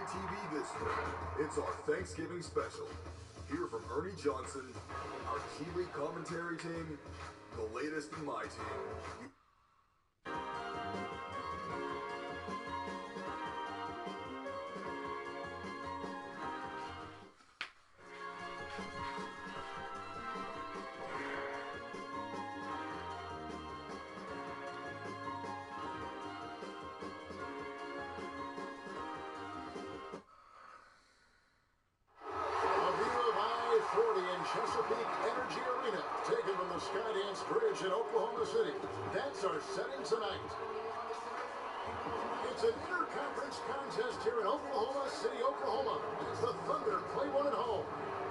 TV this week. It's our Thanksgiving special. Hear from Ernie Johnson, our Key League commentary team, the latest in my team. Chesapeake Energy Arena, taken from the Skydance Bridge in Oklahoma City. That's our setting tonight. It's an interconference contest here in Oklahoma City, Oklahoma, as the Thunder play one at home.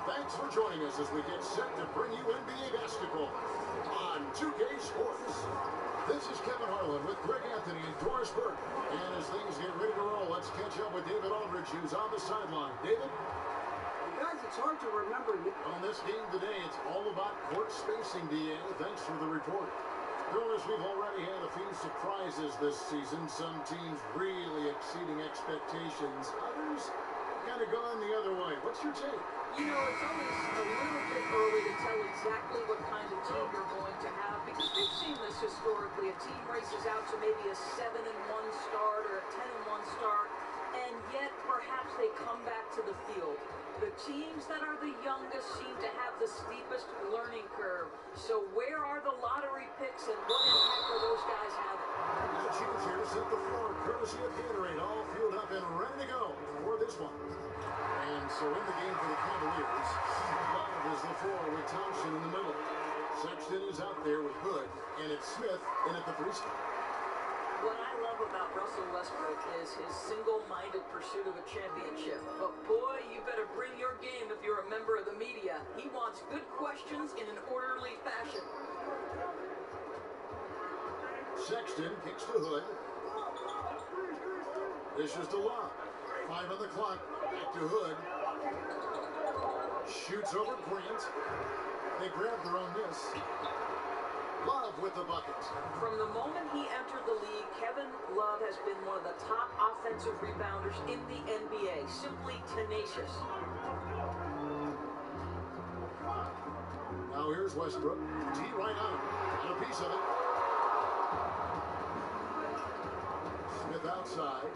Thanks for joining us as we get set to bring you NBA basketball on 2K Sports. This is Kevin Harlan with Greg Anthony and Doris Burke. And as things get ready to roll, let's catch up with David Aldridge, who's on the sideline. David? Guys, it's hard to remember. On this game today, it's all about court spacing, DA. Thanks for the report. Doris, we've already had a few surprises this season. Some teams really exceeding expectations. Others kind of gone the other way. What's your take? You know, it's always a little bit early to tell exactly what kind of team you're going to have because we've seen this historically. A team races out to maybe a 7-1 start or a 10-1 start, and yet perhaps they come back to the field. The teams that are the youngest seem to have the steepest learning curve. So where are the lottery picks and what impact are those guys having? The Chiefs here to set the floor, courtesy of Gatorade, all fueled up and ready to go for this one. And so in the game for the Cavaliers, Love is the floor with Thompson in the middle. Sexton is out there with Hood, and it's Smith in at the free spot. What I love about Russell Westbrook is his single-minded pursuit of a championship. But boy, you better bring your game if you're a member of the media. He wants good questions in an orderly fashion. Sexton kicks to Hood. This is to Love. 5 on the clock. Back to Hood. Shoots over Grant. They grab their own miss. Love with the bucket. From the moment he entered the league, Kevin Love has been one of the top offensive rebounders in the NBA. Simply tenacious. Now here's Westbrook. T right on him. Got a piece of it. Smith outside.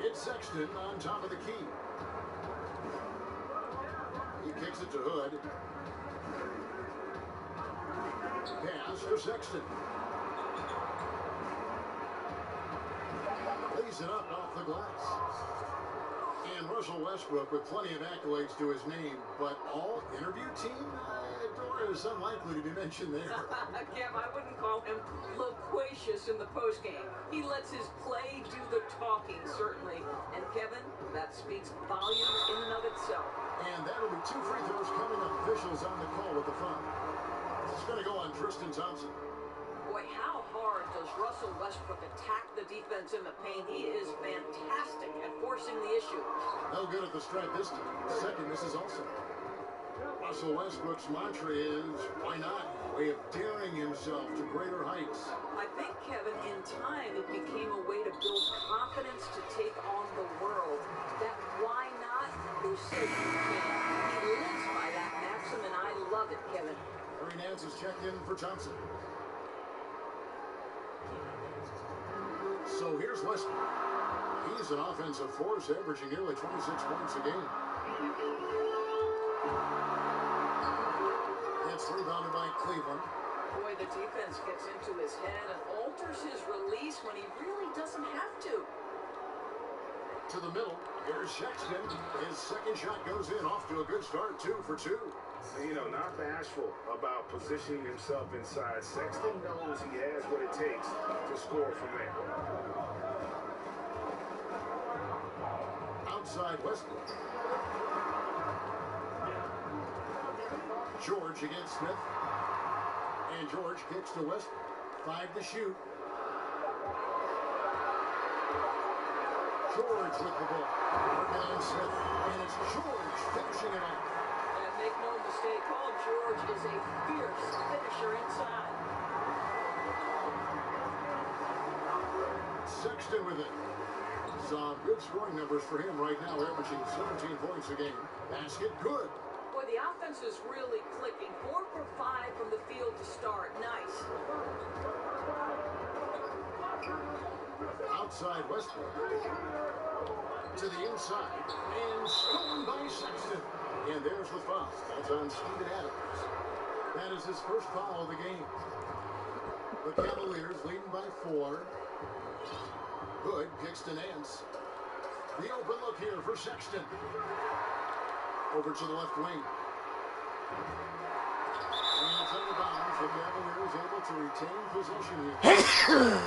It's Sexton on top of the key. He kicks it to Hood. Pass to Sexton. Lays it up off the glass. And Russell Westbrook with plenty of accolades to his name, but all interview team? Dora is unlikely to be mentioned there. Kev, I wouldn't call him loquacious in the postgame. He lets his play do the talking, certainly. And Kevin, that speaks volumes in and of itself. And that'll be 2 free throws coming up. Officials on the call with the foul. It's going to go on Tristan Thompson. Boy, how hard does Russell Westbrook attack the defense in the paint? He is fantastic at forcing the issue. No good at the stripe this time. Second, this is also. Russell Westbrook's mantra is, why not? A way of daring himself to greater heights. I think, Kevin, in time it became a way to build confidence to take on the world. That why not? Who said you can't? He lives by that maxim, and I love it, Kevin. Harry Nance is checked in for Thompson. So here's Westbrook. He's an offensive force, averaging nearly 26 points a game. It's rebounded by Cleveland. Boy, the defense gets into his head and alters his release when he really doesn't have to. To the middle, here's Sexton. His second shot goes in, off to a good start, 2 for 2. You know, not bashful about positioning himself inside. Sexton knows he has what it takes to score from there. Outside Westbrook. George against Smith. And George kicks to Westbrook. 5 to shoot. George with the ball. Working on Smith. And it's George finishing it off. And make no mistake, Paul George is a fierce finisher inside. Sexton with it. Some good scoring numbers for him right now, averaging 17 points a game. Basket good. Boy, the offense is really clicking. 4 for 5 from the field to start. Nice. Outside Westbrook. To the inside. And stolen by Sexton. And there's the foul. That's on Steven Adams. That is his first foul of the game. The Cavaliers leading by 4. Good kicks to Nance. The open look here for Sexton. Over to the left wing. And it's out of bounds. The Cavaliers able to retain possession here.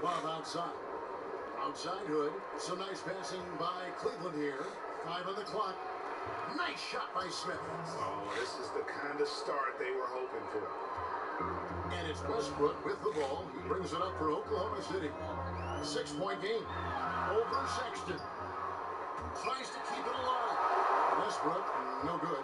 Love outside. Outside Hood. Some nice passing by Cleveland here. 5 on the clock. Nice shot by Smith. Oh, this is the kind of start they were hoping for. And it's Westbrook with the ball. He brings it up for Oklahoma City. 6-point game. Over Sexton. Tries to keep it alive. Westbrook, no good.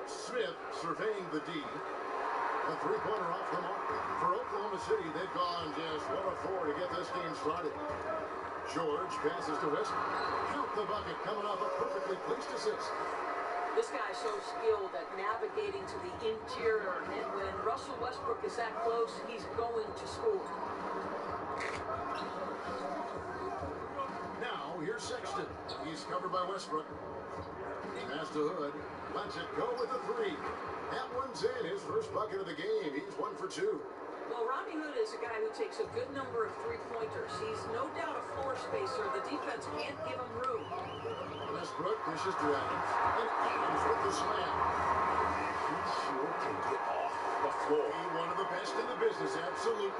Smith surveying the D. A three-pointer off the mark. For Oklahoma City, they've gone just 1 of 4 to get this game started. George passes to Westbrook. Count the bucket, coming off a perfectly placed assist. This guy's so skilled at navigating to the interior, and when Russell Westbrook is that close, he's going to score. Now, here's Sexton. He's covered by Westbrook. Pass to Hood. Lets it go with a 3. That one's in. His first bucket of the game. He's 1 for 2. Well, Robbie Hood is a guy who takes a good number of three-pointers. He's no doubt a floor spacer. The defense can't give him room. Westbrook dishes to Adams. And Adams with the slam. He sure can get off the floor. One of the best in the business, absolutely.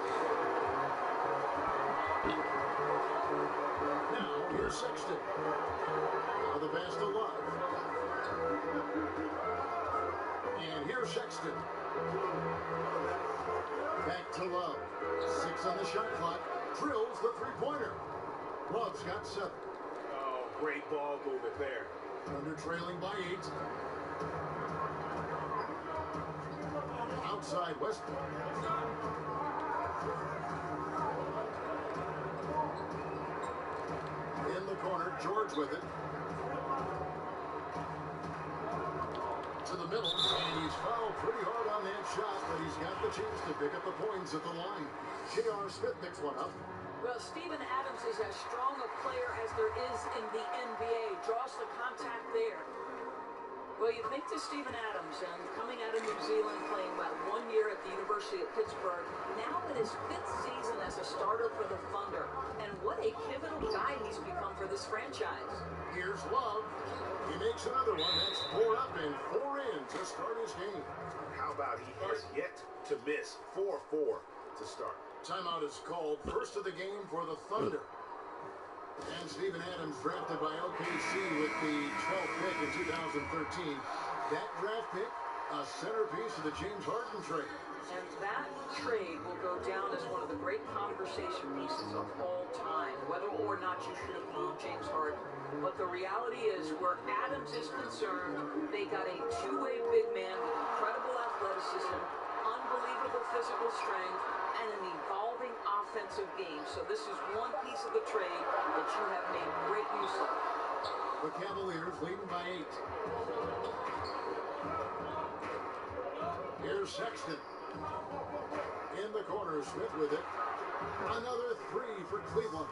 Now, here's Sexton. Now the pass to Love. And here's Sexton. Back to Love. 6 on the shot clock. Drills the three-pointer. Love's got 7. Oh, great ball movement there. Thunder trailing by 8. Outside Westbrook. In the corner, George with it. To the middle, and he's fouled pretty hard on that shot, but he's got the chance to pick up the points at the line. J.R. Smith picks one up. Well, Steven Adams is as strong a player as there is in the NBA. Draws the contact there. Well, you think to Steven Adams, and coming out of New Zealand, playing about 1 year at the University of Pittsburgh, now in his 5th season as a starter for the Thunder. And what a pivotal guy he's become for this franchise. Here's Love. He makes another one. That's 4 up and 4 in to start his game. How about he has yet to miss 4-4 to start. Timeout is called. First of the game for the Thunder. And Steven Adams drafted by OKC with the 12th pick in 2013. That draft pick, a centerpiece of the James Harden trade. And that trade will go down as one of the great conversation pieces of all time, whether or not you should have moved James Harden. But the reality is, where Adams is concerned, they got a two-way big man with incredible athleticism, unbelievable physical strength, and an evolving offensive game. So this is one piece of the trade that you have made great use of. The Cavaliers leading by 8. Here's Sexton. In the corner, Smith with it. Another 3 for Cleveland.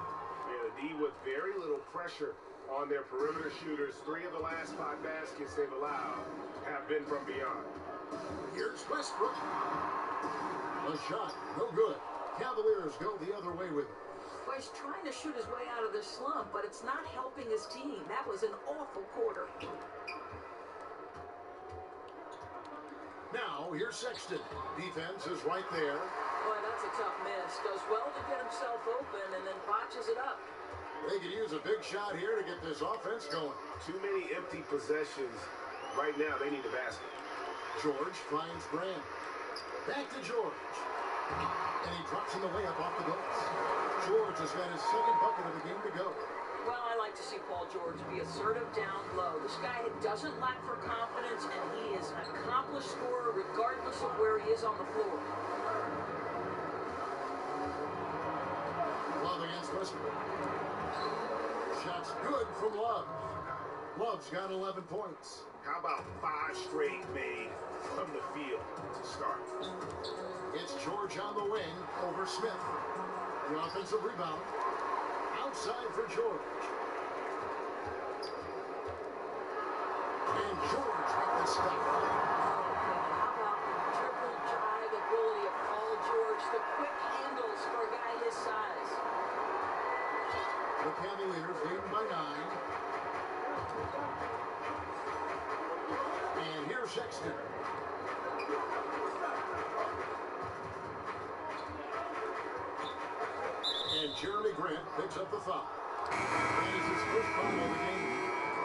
Yeah, the D with very little pressure on their perimeter shooters. 3 of the last 5 baskets they've allowed have been from beyond. Here's Westbrook. A shot, no good. Cavaliers go the other way with it. Well, he's trying to shoot his way out of this slump, but it's not helping his team. That was an awful quarter. Now, here's Sexton. Defense is right there. Boy, that's a tough miss. Does well to get himself open and then botches it up. They could use a big shot here to get this offense going. Too many empty possessions. Right now, they need a basket. George finds Grant. Back to George. And he drops him the way up off the glass. George has got his second bucket of the game to go. Well, I like like to see Paul George be assertive down low. This guy doesn't lack for confidence, and he is an accomplished scorer regardless of where he is on the floor. Love against Westbrook. Shots good from Love. Love's got 11 points. How about 5 straight made from the field to start? It's George on the wing over Smith. The offensive rebound. Outside for George. And George with the stop. How about the triple drive ability of Paul George? The quick handles for a guy his size. The Cavaliers lead by 9. And here's Sexton. And Jeremy Grant picks up the foul. And it's his first foul of the game.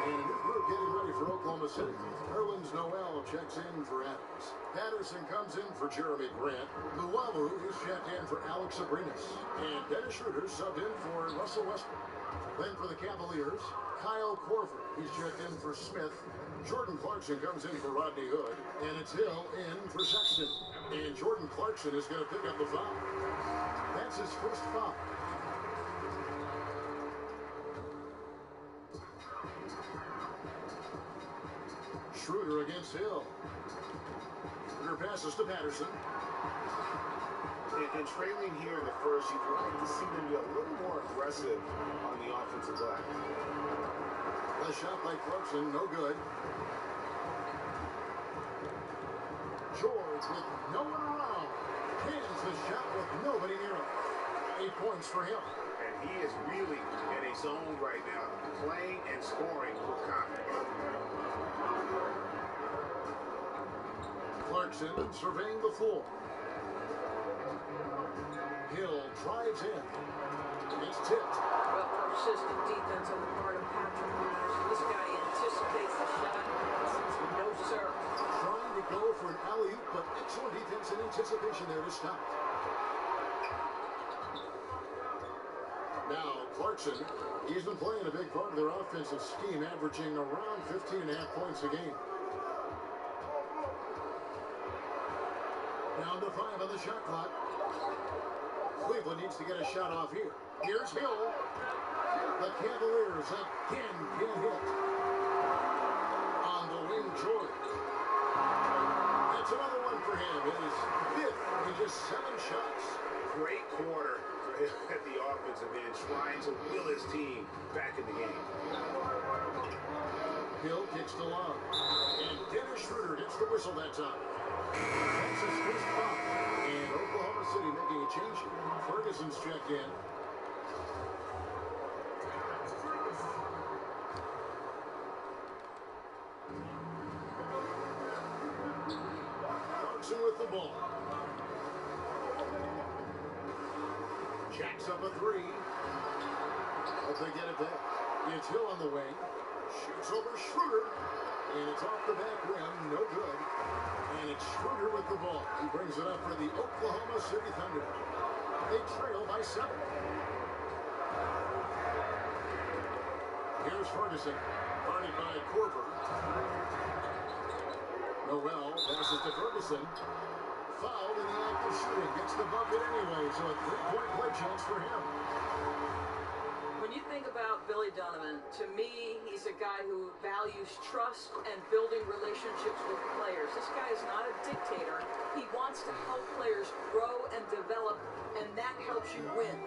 And a new group getting ready for Oklahoma City. Erwin's Noel checks in for Adams. Patterson comes in for Jeremy Grant. Luwawu is checked in for Alex Abrinas. And Dennis Schroeder subbed in for Russell Westbrook. Then for the Cavaliers, Kyle Korver. He's checked in for Smith. Jordan Clarkson comes in for Rodney Hood. And it's Hill in for Sexton. And Jordan Clarkson is going to pick up the foul. That's his first foul. Schroeder against Hill. Schroeder passes to Patterson. And trailing here in the first, you'd like to see them be a little more aggressive on the offensive glass. A shot by Clarkson, no good. George with no one around. Hands the shot with nobody near him. 8 points for him. And he is really in a zone right now, playing and scoring with confidence. Clarkson surveying the floor. Hill drives in. It's tipped. Well, persistent defense on the part of Patrick Williams. This guy anticipates the shot. No, sir. Trying to go for an alley-oop, but excellent defense and anticipation there to stop. Now, Clarkson, he's been playing a big part of their offensive scheme, averaging around 15.5 points a game. Down to 5 on the shot clock. Cleveland needs to get a shot off here. Here's Hill. The Cavaliers again get hit. On the wing, George. That's another one for him. It is 5th in just 7 shots. Great quarter at the offensive end, trying to will his team back in the game. Hill kicks to Love. And Dennis Schroeder gets the whistle that time. That's his first foul. And Oklahoma City making a change here. Ferguson's checked in. Clarkson with the ball. Jacks up a 3. Hope they get it back. It's Hill on the wing. Shoots over Schroeder. And it's off the back rim. No good. And it's Schroeder with the ball. He brings it up for the Oklahoma City Thunder. They trail by 7. Here's Ferguson. Guarded by Korver. Noel passes to Ferguson. Fouled in the act of shooting. Gets the bucket anyway, so a 3-point play chance for him. When you think about Billy Donovan, to me, he's a guy who values trust and building relationships with players. This guy is not a dictator. He wants to help players grow and develop, and that helps you win.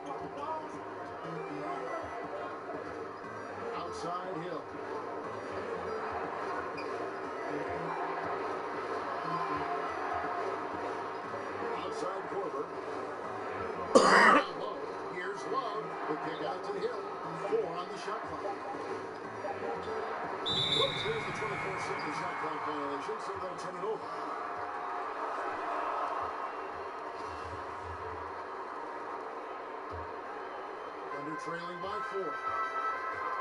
Outside Hill. Outside Korver. Low. Here's Love. The kick out to Hill. 4 on the shot clock. Whoops, here's the 24-second shot clock violation, so they'll turn it over. Under trailing by 4.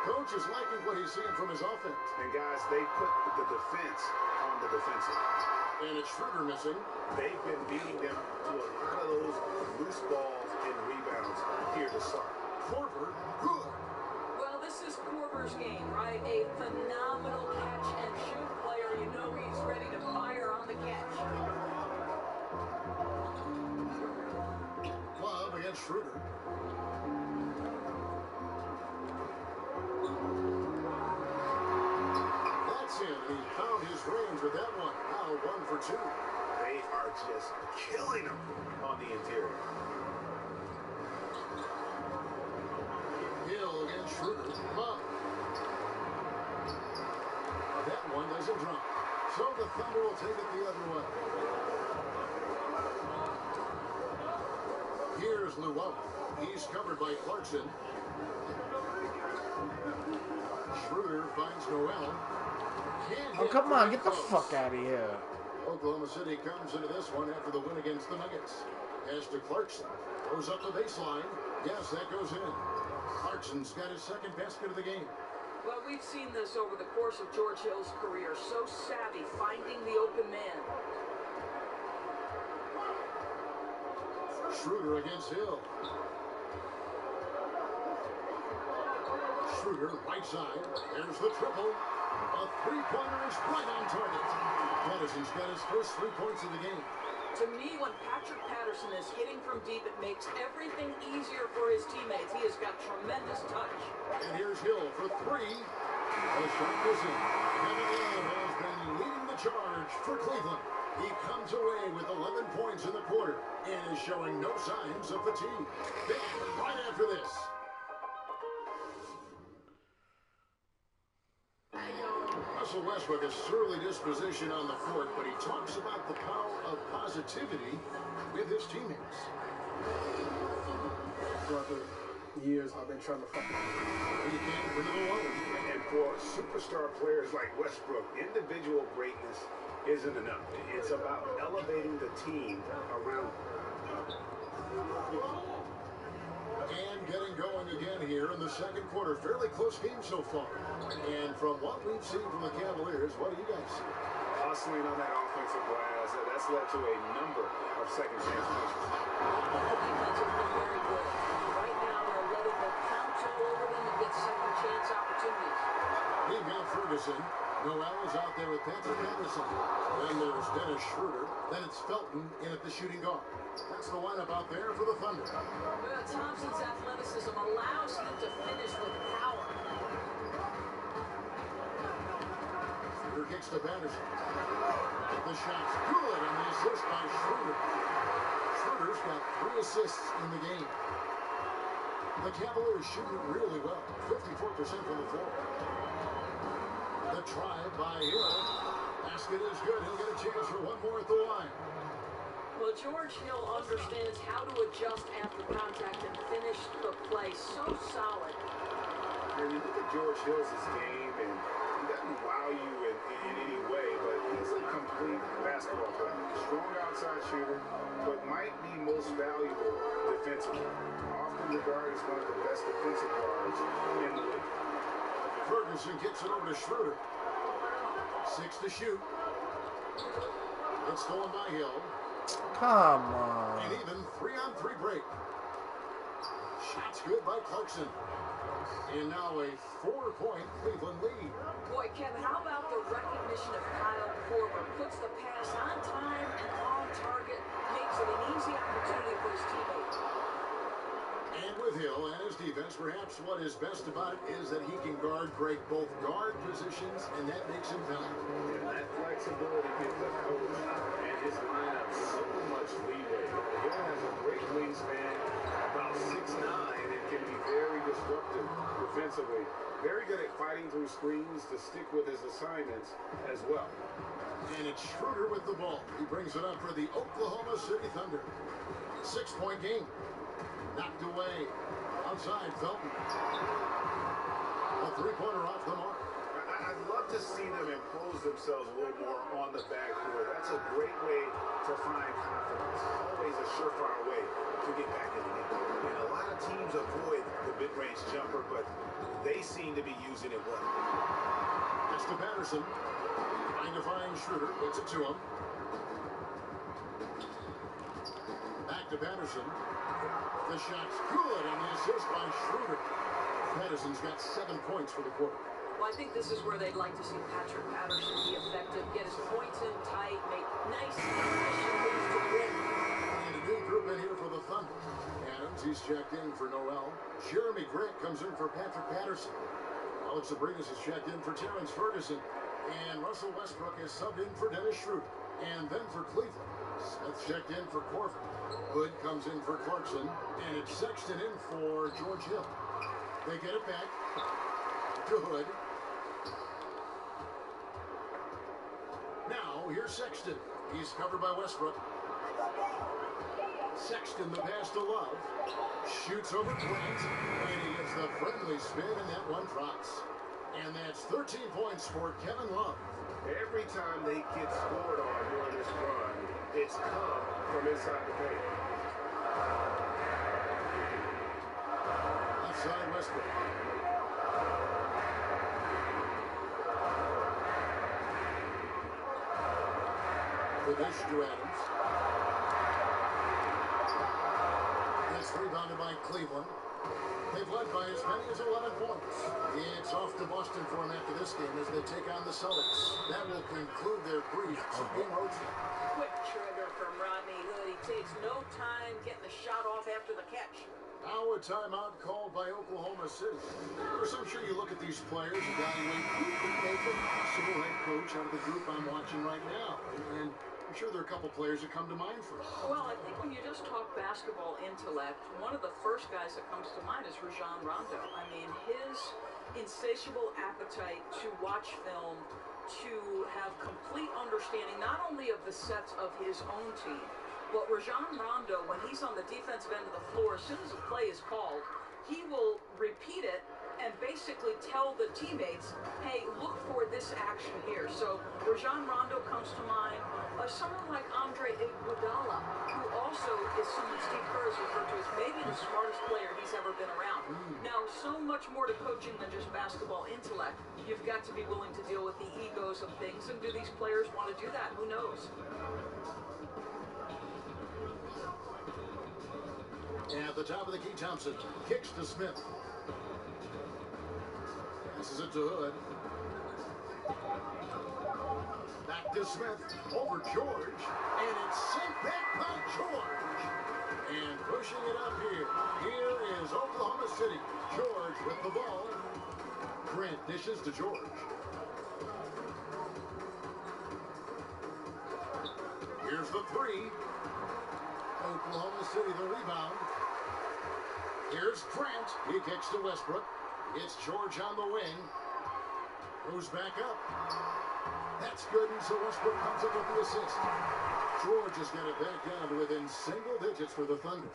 Coach is liking what he's seeing from his offense. And guys, they put the defense on the defensive. And it's Schroeder missing. They've been beating them to a lot of those loose balls and rebounds here to start. Korver, good. Well, this is Korver numbers game, right? A phenomenal catch and shoot player. You know he's ready to fire on the catch. Love against Schroeder. That's in. He found his range with that one. Now 1 for 2. They are just killing him on the interior. Hill against Schroeder. Up. That one doesn't drop. So the Thunder will take it the other way. Here's Llewellyn. He's covered by Clarkson. Schroeder finds Noel. Oh, come on, get the fuck out of here. Oklahoma City comes into this one after the win against the Nuggets. Pass to Clarkson. Throws up the baseline. Yes, that goes in. Clarkson's got his second basket of the game. Well, we've seen this over the course of George Hill's career. So savvy, finding the open man. Schroeder against Hill. Schroeder, right side. There's the triple. A three-pointer is right on target. Patterson's got his first 3 points of the game. To me, when Patrick Patterson is hitting from deep, it makes everything easier for his teammates. He has got tremendous touch. And here's Hill for 3. The shot goes in. Kevin Love has been leading the charge for Cleveland. He comes away with 11 points in the quarter and is showing no signs of fatigue. Back right after this. Russell Westbrook has surly disposition on the court, but he talks about the power of positivity with his teammates. Throughout the years, I've been trying to fight. He can't bring it alone. And for superstar players like Westbrook, individual greatness isn't enough. It's about elevating the team around him. And getting going again here in the second quarter. Fairly close game so far. And from what we've seen from the Cavaliers, what do you guys see? Hustling on that offensive glass, that's led to a number of second chance points. The defense has been very good. Right now, they're letting the pounce all over them and get second chance opportunities. We've got Ferguson. Noel is out there with Patrick Patterson. Then there's Dennis Schroeder. Then it's Felton in at the shooting guard. That's the lineup out there for the Thunder. Well, Thompson's athleticism allows him to finish with power. Schroeder kicks to Patterson. The shot's good on the assist by Schroeder. Schroeder's got 3 assists in the game. The Cavaliers shooting really well. 54% from the floor. The try by Hill. Basket is good. He'll get a chance for one more at the line. Well, George Hill understands how to adjust after contact and finish the play. So solid. When you look at George Hill's game, and he doesn't wow you in any way, but he's a complete basketball player. Strong outside shooter, but might be most valuable defensively. Often regarded as one of the best defensive guards in the league. Ferguson gets it over to Schroeder. 6 to shoot. It's stolen by Hill. Come on. And even 3-on-3 break. Shots good by Clarkson. And now a 4-point Cleveland lead. Boy, Kevin, how about the recognition of Kyle Korver? Puts the pass on time and on target. Makes it an easy opportunity for his teammates. And with Hill and his defense, perhaps what is best about it is that he can break both guard positions, and that makes him valuable. And that flexibility gives the coach and his lineup so much leeway. Hill has a great wingspan, about 6'9", and can be very disruptive defensively. Very good at fighting through screens to stick with his assignments as well. And it's Schroeder with the ball. He brings it up for the Oklahoma City Thunder. 6-point game. Knocked away. Outside, Felton. A 3-pointer off the mark. I'd love to see them impose themselves a little more on the backcourt. That's a great way to find confidence. Always a surefire way to get back in the game. And a lot of teams avoid the mid-range jumper, but they seem to be using it well. That's to Patterson. Trying to find Schroeder. Gets it to him. Back to Patterson. The shot's good on the assist by Schroeder. Patterson's got 7 points for the quarter. Well, I think this is where they'd like to see Patrick Patterson be effective, get his points in tight, make nice, efficient moves to win. And a new group in here for the Thunder. Adams, he's checked in for Noel. Jeremy Grant comes in for Patrick Patterson. Alex Abrinas is checked in for Terrence Ferguson. And Russell Westbrook is subbed in for Dennis Schroeder. And then for Cleveland, Smith checked in for Corver. Hood comes in for Clarkson. And it's Sexton in for George Hill. They get it back to Hood. Now, here's Sexton. He's covered by Westbrook. Sexton, the pass to Love. Shoots over Grant. And he gets the friendly spin, and that one drops. And that's 13 points for Kevin Love. Every time they get scored on during this run, it's come from inside the paint. Outside Westbrook. The dish to Adams. That's rebounded by Cleveland. They've led by as many as 11 points. It's off to Boston for them after this game as they take on the Celtics. That will conclude their brief two-game road trip. Quick trigger from Rodney Hood. He takes no time getting the shot off after the catch. Now a timeout called by Oklahoma City. Of course, I'm sure you look at these players, evaluate who could make a possible head coach out of the group I'm watching right now. And I'm sure there are a couple players that come to mind first. Well, I think when you just talk basketball intellect, one of the first guys that comes to mind is Rajon Rondo. I mean, his insatiable appetite to watch film, to have complete understanding not only of the sets of his own team, but Rajon Rondo, when he's on the defensive end of the floor, as soon as a play is called, he will repeat it and basically tell the teammates, hey, look for this action here. So Rajon Rondo comes to mind. Someone like Andre Iguodala, who also is someone Steve Kerr has referred to as maybe the smartest player he's ever been around. Now, so much more to coaching than just basketball intellect. You've got to be willing to deal with the egos of things, and do these players want to do that? Who knows? At the top of the key, Thompson kicks to Smith. Passes it to Hood. Back to Smith. Over George. And it's sent back by George. And pushing it up here. Here is Oklahoma City. George with the ball. Grant dishes to George. Here's the three. Oklahoma City the rebound. Here's Grant. He kicks to Westbrook. It's George on the wing. Goes back up. That's good, and so Westbrook comes up with the assist. George has got it back down to within single digits for the Thunder.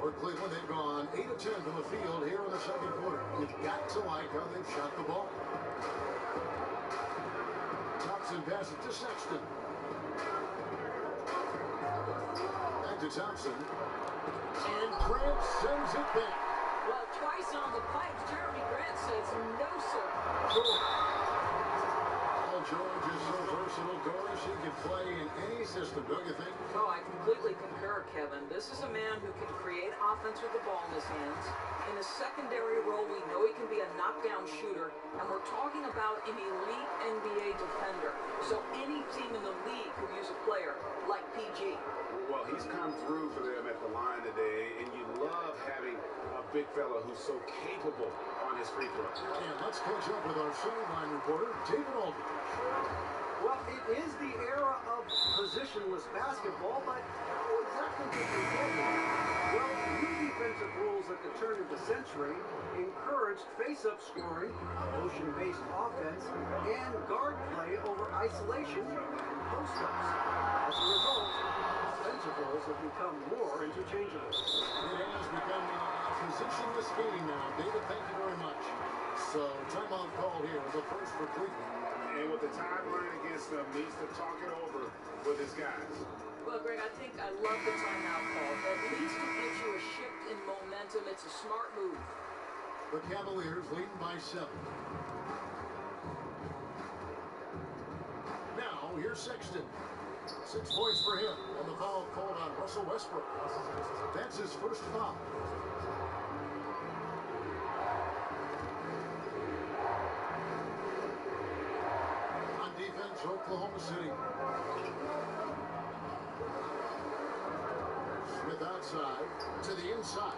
For Cleveland, they've gone 8 of 10 from the field here in the second quarter. You've got to like how they've shot the ball. Thompson passes to Sexton. Back to Thompson. And Grant sends it back. Well, twice on the pipes, Jeremy Grant says no, sir. George is so versatile, Doris. He can play in any system, don't you think? Oh, I completely concur, Kevin. This is a man who can create offense with the ball in his hands. In a secondary role, we know he can be a knockdown shooter, and we're talking about an elite NBA defender. So any team in the league could use a player like PG. Well, he's come through for them at the line today, and you love having a big fella who's so capable on his free throw. And let's catch up with our sideline reporter, David Aldridge. Well, it is the era of positionless basketball, but how exactly did we get here? Well, new defensive rules at the turn of the century encouraged face-up scoring, motion-based offense, and guard play over isolation and post-ups. As a result, offensive roles have become more interchangeable. It has become a positionless game now. David, thank you very much. So, timeout call here, the first for Cleveland. And with the time running against them, needs to talk it over with his guys. Well, Greg, I love the timeout call. At least it gives you a shift in momentum. It's a smart move. The Cavaliers leading by 7. Now, here's Sexton. 6 points for him. And the foul called on Russell Westbrook. That's his first foul. It's Oklahoma City. Smith outside to the inside.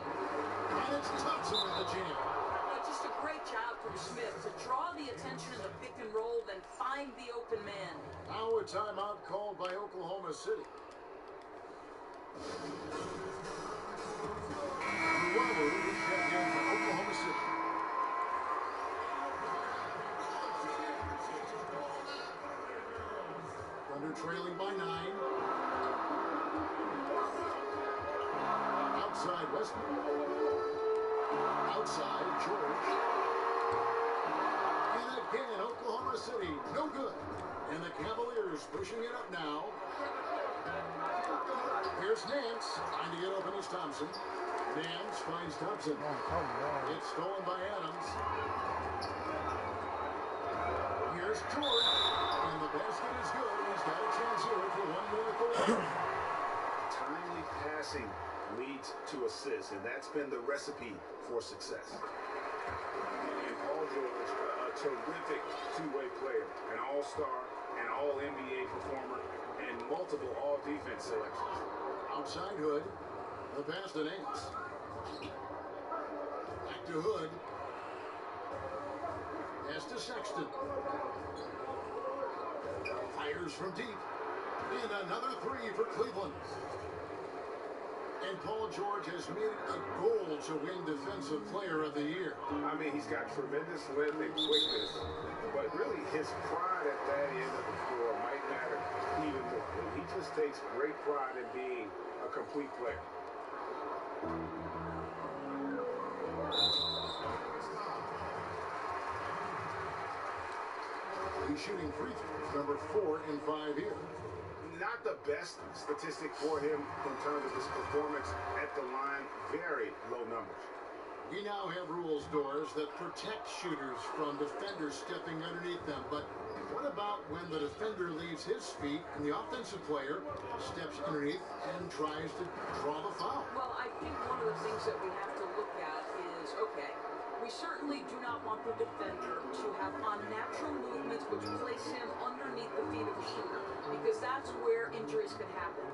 And it's Thompson with the jam. Just a great job from Smith to draw the attention in the pick and roll, then find the open man. Now a timeout called by Oklahoma City. Weber is checked in for Oklahoma City. Thunder trailing by 9. Outside Westbrook. Outside George. And again, Oklahoma City, no good. And the Cavaliers pushing it up now. Here's Nance, trying to get open is Thompson. Nance finds Thompson. It's stolen by Adams. Here's George, and the basket is good. He's got a chance here for one more at the line. Timely passing leads to assists, and that's been the recipe for success. And Paul George, a terrific two-way player, an all-star, an all-NBA performer, and multiple all-defense selections. Outside Hood, the pass to Nance. Back to Hood. Pass to Sexton. Fires from deep. And another three for Cleveland. And Paul George has made it a goal to win Defensive Player of the Year. I mean, he's got tremendous length and quickness, but really his pride at that end of the floor might matter even more. He just takes great pride in being a complete player. He's shooting free throws, number 4 in 5 here. Not the best statistic for him in terms of his performance at the line. Very low numbers. We now have rules, doors, that protect shooters from defenders stepping underneath them. But what about when the defender leaves his feet and the offensive player steps underneath and tries to draw the foul? Well, I think one of the things that we have to look at is, okay, we certainly do not want the defender to have unnatural movements which place him underneath the feet of the shooter, because that's where injuries can happen.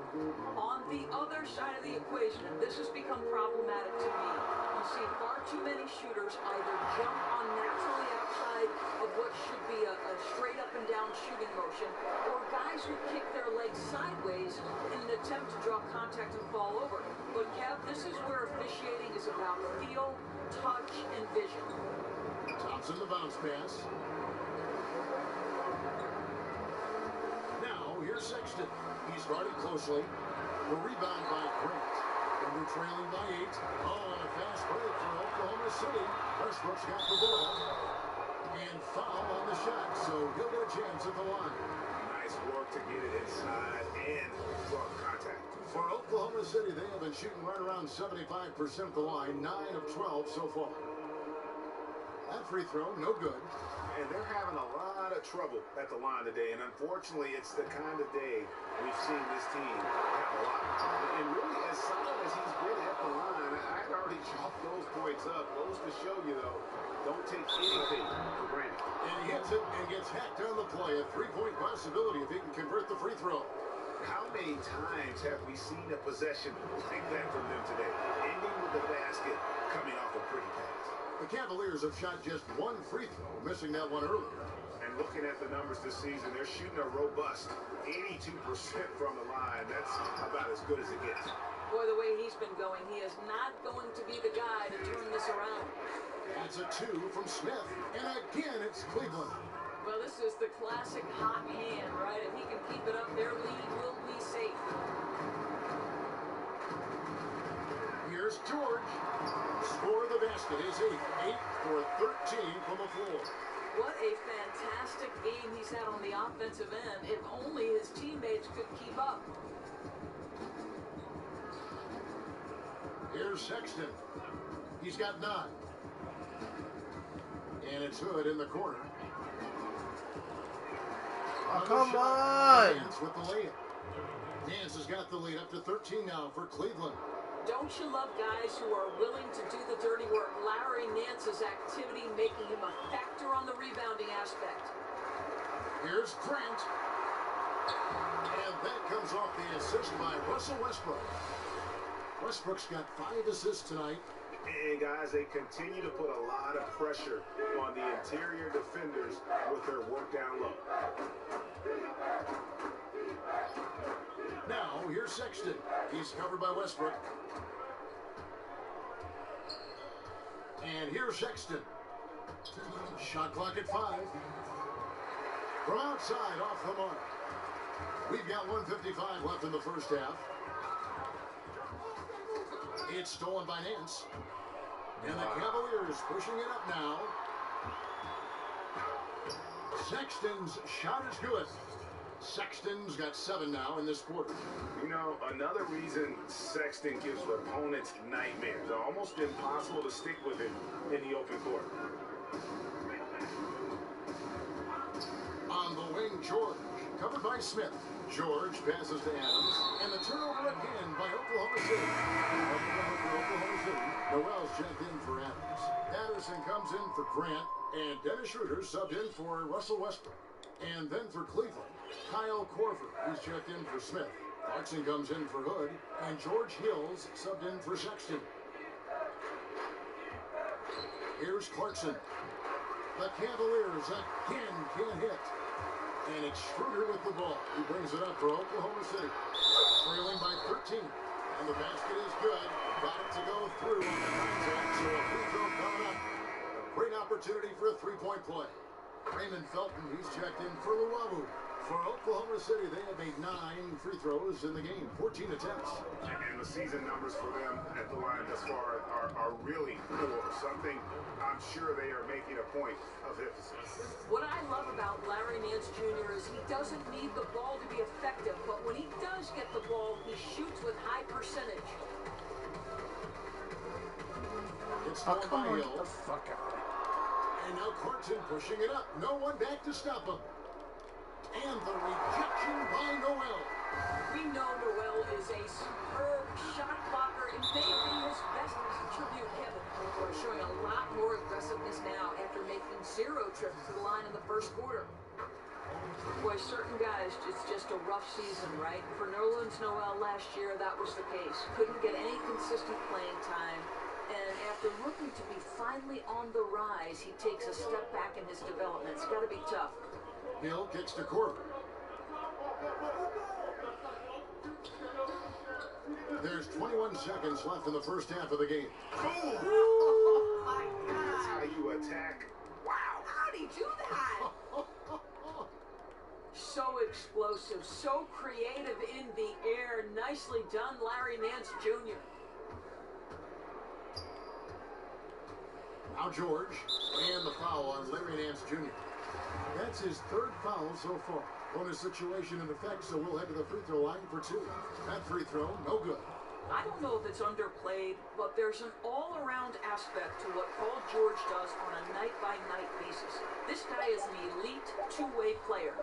On the other side of the equation, and this has become problematic to me, you see far too many shooters either jump unnaturally outside of what should be a straight up and down shooting motion, or guys who kick their legs sideways in an attempt to draw contact and fall over. But Kev, this is where officiating is about feel, touch, and vision. Thompson the bounce pass. Now, here's Sexton. He's guarded closely. The rebound by Grant. Thunder trailing by 8. Oh, and a fast break for Oklahoma City. Westbrook's got the ball. And foul on the shot, so he'll get a chance at the line. Nice work to get it inside and draw contact. For Oklahoma City, they have been shooting right around 75% at the line, 9 of 12 so far. That free throw, no good. And they're having a lot of trouble at the line today, and unfortunately, it's the kind of day we've seen this team have a lot. And really, as solid as he's been at the line, I'd already chalked those points up. Goes to show you, though, don't take anything for granted. And he hits it and gets hacked on the play. A three-point possibility if he can convert the free throw. How many times have we seen a possession like that from them today? Ending with the basket, coming off a pretty pass. The Cavaliers have shot just one free throw, missing that one earlier. And looking at the numbers this season, they're shooting a robust 82% from the line. That's about as good as it gets. Boy, the way he's been going, he is not going to be the guy to turn this around. That's a 2 from Smith. And again, it's Cleveland. Well, this is the classic hot hand, right? If he can keep it up, their lead will be safe. Here's George. Score of the basket is 8. 8 for 13 from the floor. What a fantastic game he's had on the offensive end. If only his teammates could keep up. Here's Sexton. He's got 9. And it's Hood in the corner. Oh, come on! Nance with the layup. Nance has got the lead up to 13 now for Cleveland. Don't you love guys who are willing to do the dirty work? Larry Nance's activity making him a factor on the rebounding aspect. Here's Grant. And that comes off the assist by Russell Westbrook. Westbrook's got 5 assists tonight. And guys, they continue to put a lot of pressure on the interior defenders with their work down low. Now, here's Sexton. He's covered by Westbrook. And here's Sexton. Shot clock at 5. From outside, off the mark. We've got 1:55 left in the first half. It's stolen by Nance. And the Cavaliers pushing it up now. Sexton's shot is good. Sexton's got 7 now in this quarter. You know, another reason Sexton gives opponents nightmares. They're almost impossible to stick with him in the open court. On the wing, George. Covered by Smith. George passes to Adams. And the turnover again by Oklahoma City. Oklahoma City. Noel's checked in for Adams. Patterson comes in for Grant. And Dennis Schroeder subbed in for Russell Westbrook. And then for Cleveland, Kyle Korver. He's checked in for Smith. Clarkson comes in for Hood. And George Hills subbed in for Sexton. Here's Clarkson. The Cavaliers again can't hit. And it's Schroeder with the ball. He brings it up for Oklahoma City. Trailing by 13. And the basket is good. Got it to go through on the contact. So a free throw coming up. A great opportunity for a three-point play. Raymond Felton, he's checked in for Luwawu. For Oklahoma City, they have made 9 free throws in the game, 14 attempts. And the season numbers for them at the line thus far are really poor. Something I'm sure they are making a point of emphasis. What I love about Larry Nance Jr. is he doesn't need the ball to be effective, but when he does get the ball, he shoots with high percentage. It's stolen by Get Hill. the fuck out. And now Clarkson pushing it up. No one back to stop him. And the rejection by Noel. We know Noel is a superb shot blocker and may be his best tribute. Kevin is showing a lot more aggressiveness now after making 0 trips to the line in the first quarter. Boy, certain guys, it's just a rough season, right? For Nerlens Noel last year, that was the case. Couldn't get any consistent playing time. And after looking to be finally on the rise, he takes a step back in his development. It's got to be tough. Hill kicks to Korver. There's 21 seconds left in the first half of the game. Boom! Oh, my That's how God. you attack. Wow. How'd he do that? So explosive, so creative in the air. Nicely done, Larry Nance Jr. Now George. And the foul on Larry Nance Jr. That's his 3rd foul so far. Bonus situation in effect, so we'll head to the free throw line for 2. That free throw, no good. I don't know if it's underplayed, but there's an all-around aspect to what Paul George does on a night-by-night basis. This guy is an elite two-way player.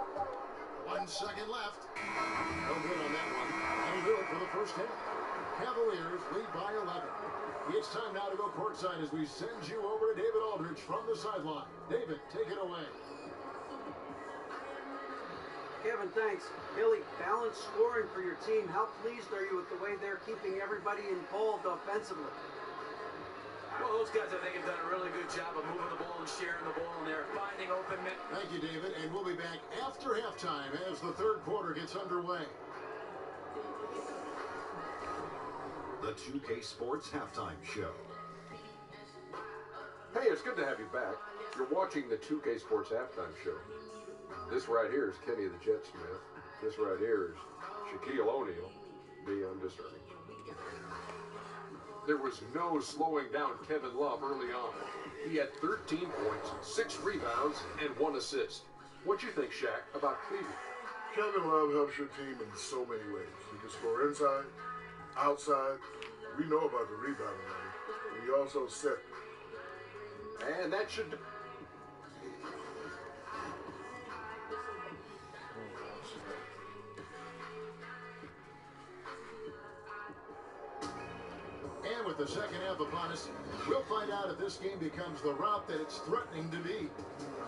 1 second left. No good on that one. That'll do it for the first half. Cavaliers lead by 11. It's time now to go courtside as we send you over to David Aldridge from the sideline. David, take it away. Kevin, thanks. Billy, balanced scoring for your team. How pleased are you with the way they're keeping everybody involved offensively? Well, those guys, I think, have done a really good job of moving the ball and sharing the ball, and they're finding open men. Thank you, David, and we'll be back after halftime as the 3rd quarter gets underway. The 2K Sports Halftime Show. Hey, it's good to have you back. You're watching the 2K Sports Halftime Show. This right here is Kenny the Jet Smith. This right here is Shaquille O'Neal beyond discerning. There was no slowing down Kevin Love early on. He had 13 points, 6 rebounds, and 1 assist. What you think, Shaq, about Cleveland? Kevin Love helps your team in so many ways. He can score inside, outside. We know about the rebounding, man. And he also set. And that should... And with the second half upon us, we'll find out if this game becomes the rout that it's threatening to be.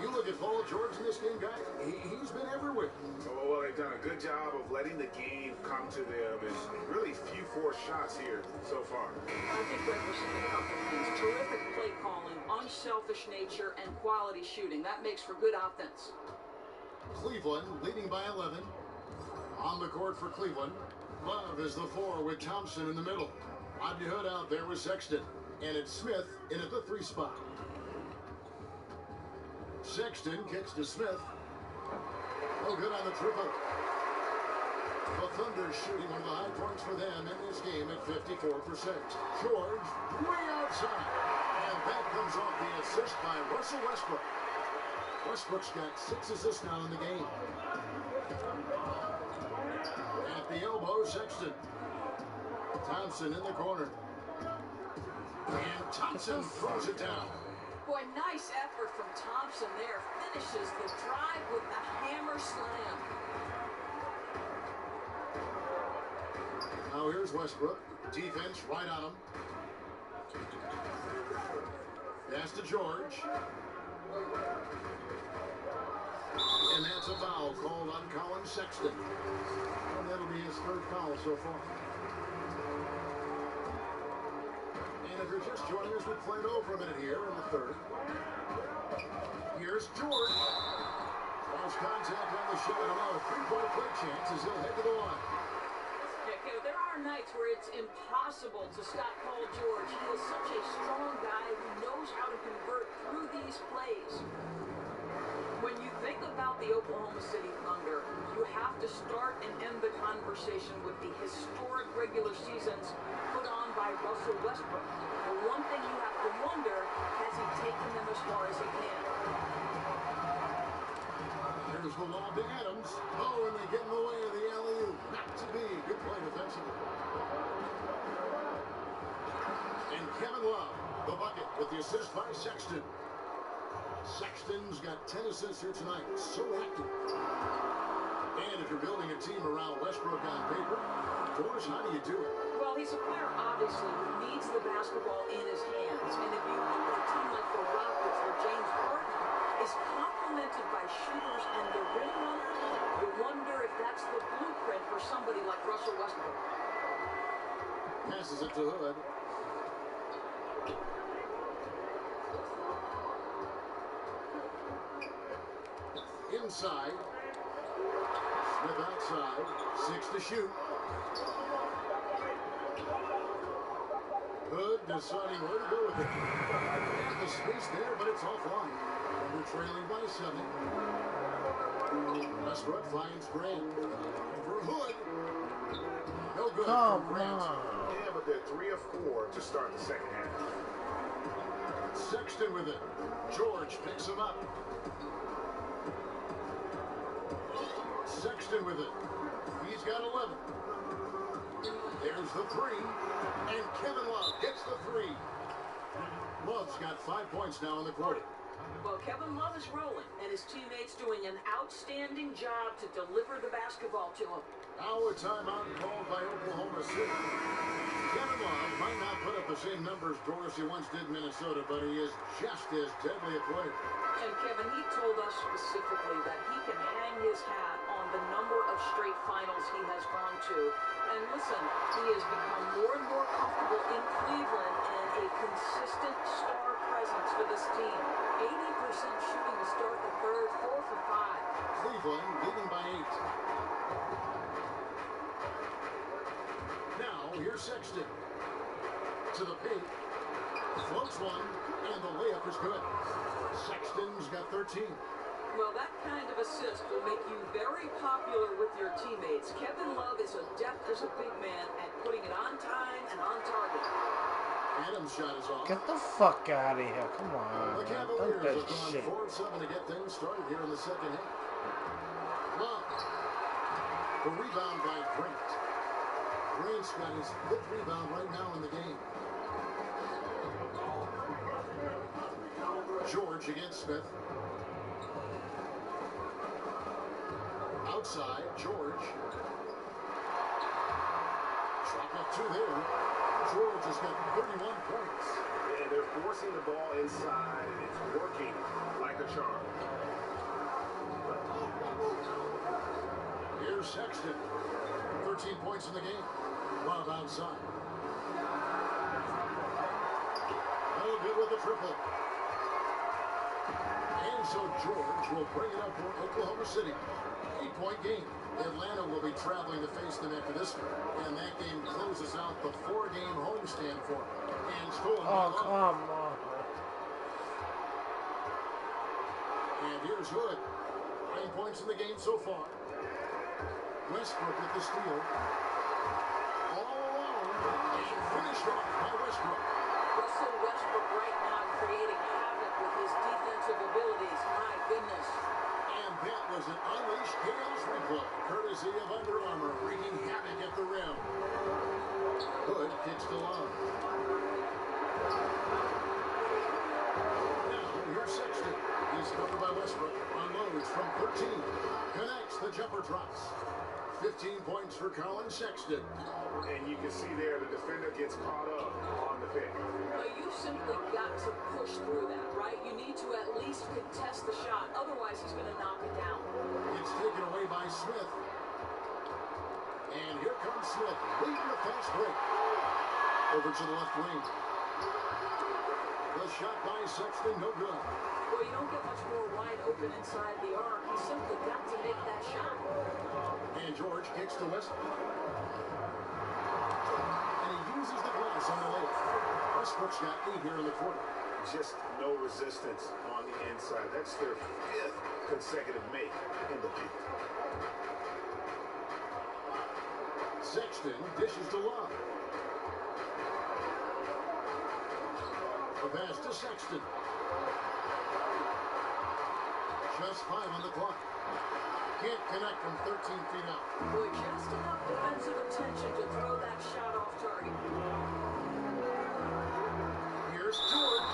You look at Paul George in this game, guys, he's been everywhere. Oh, well, they've done a good job of letting the game come to them, and really few forced shots here so far. I think Greg was saying a couple of things. Terrific play calling, unselfish nature, and quality shooting. That makes for good offense. Cleveland leading by 11. On the court for Cleveland. Love is the 4 with Thompson in the middle. Rodney Hood out there with Sexton. And it's Smith in at the 3 spot. Sexton kicks to Smith. No good on the triple. The Thunder shooting one of the high points for them in this game at 54%. George way outside. And that comes off the assist by Russell Westbrook. Westbrook's got 6 assists now in the game. At the elbow, Sexton. Thompson in the corner. And Thompson throws it down. Boy, nice effort from Thompson there. Finishes the drive with a hammer slam. Now here's Westbrook. Defense right on him. Pass to George. And that's a foul called on Colin Sexton. And that'll be his 3rd foul so far. And if you're just joining us, we've played over a minute here in the 3rd. Here's George. False contact on the shot. Now a 3-point play chance as he'll head to the line. There are nights where it's impossible to stop Paul George. He is such a strong guy who knows how to convert through these plays. When you think about the Oklahoma City Thunder, you have to start and end the conversation with the historic regular seasons put on by Russell Westbrook. The one thing you have to wonder, has he taken them as far as he can? There's the lob to Adams. Oh, and they get in the way of the alley-oop. Not to be. Good play defensively. And Kevin Love, the bucket, with the assist by Sexton. Sexton's got 10 assists here tonight. So active. And if you're building a team around Westbrook on paper, Doris, how do you do it? Well, he's a player, obviously, who needs the basketball in his hands. And if you look at a team like the Rockets, where James Harden is complemented by shooters and the rim runner, you wonder if that's the blueprint for somebody like Russell Westbrook. Passes it to Hood. Inside. Smith outside. 6 to shoot. Hood deciding where to go with it. The space there, but it's offline. And we're trailing by 7. Westbrook finds Grant. For Hood. No good. Come for Grant. on. Yeah, but they're 3 of 4 to start the second half. Sexton with it. George picks him up. Sexton with it. He's got 11. There's the 3. And Kevin Love gets the 3. Love's got 5 points now in the quarter. Well, Kevin Love is rolling, and his teammates doing an outstanding job to deliver the basketball to him. Now a timeout called by Oklahoma City. Kevin Love might not put up the same numbers Dorsey once did in Minnesota, but he is just as deadly a player. And Kevin, he told us specifically that he can hang his hat on the number of straight finals he has gone to. And listen, he has become more and more comfortable in Cleveland and a consistent star presence for this team. 80% shooting to start the 3rd, 4 for 5. Cleveland leading by 8. Now, here's Sexton. To the paint. Floats one, and the layup is good. Sexton's got 13. Well, that kind of assist will make you very popular with your teammates. Kevin Love is adept as a big man at putting it on time and on target. Adams' shot is off. Get the fuck out of here. Come on. The Man. Cavaliers Don't have that gone shit. 4-7 to get things started here in the second half. Love. The rebound by Grant. Grant's got his 5th rebound right now in the game. George against Smith. Outside, George. Drop up 2 there. George has got 31 points. And and they're forcing the ball inside, and it's working like a charm. Here's Sexton. 13 points in the game. Love outside. No good with the triple. And so George will bring it up for Oklahoma City. 8-point game. Atlanta will be traveling to face them after this one. And that game closes out the 4-game homestand for them. And stolen by Love. Come on. And here's Hood. 9 points in the game so far. Westbrook with the steal. All alone. And finished off by Westbrook. Russell Westbrook right now creating havoc with his defensive abilities. My goodness. And that was an unleashed chaos replay, courtesy of Under Armour, wreaking havoc at the rim. Hood kicks to Love. Now here's Sexton. He's covered by Westbrook. Unloads from 13. Connects, the jumper drops. 15 points for Colin Sexton. And you can see there the defender gets caught up on the pick. Well, you've simply got to push through that, right? You need to at least contest the shot. Otherwise, he's going to knock it down. It's taken away by Smith. And here comes Smith, leading the fast break. Over to the left wing. The shot by Sexton, no good. Well, you don't get much more wide open inside the arc. He's simply got to make that shot. And George kicks to Westbrook. And he uses the glass on the layup. Westbrook's got 8 here in the quarter. Just no resistance on the inside. That's their 5th consecutive make in the paint. Sexton dishes to Love. A pass to Sexton. Just 5 on the clock. Can't connect from 13 feet out. Boy, just enough defensive attention to throw that shot off target. Here's George.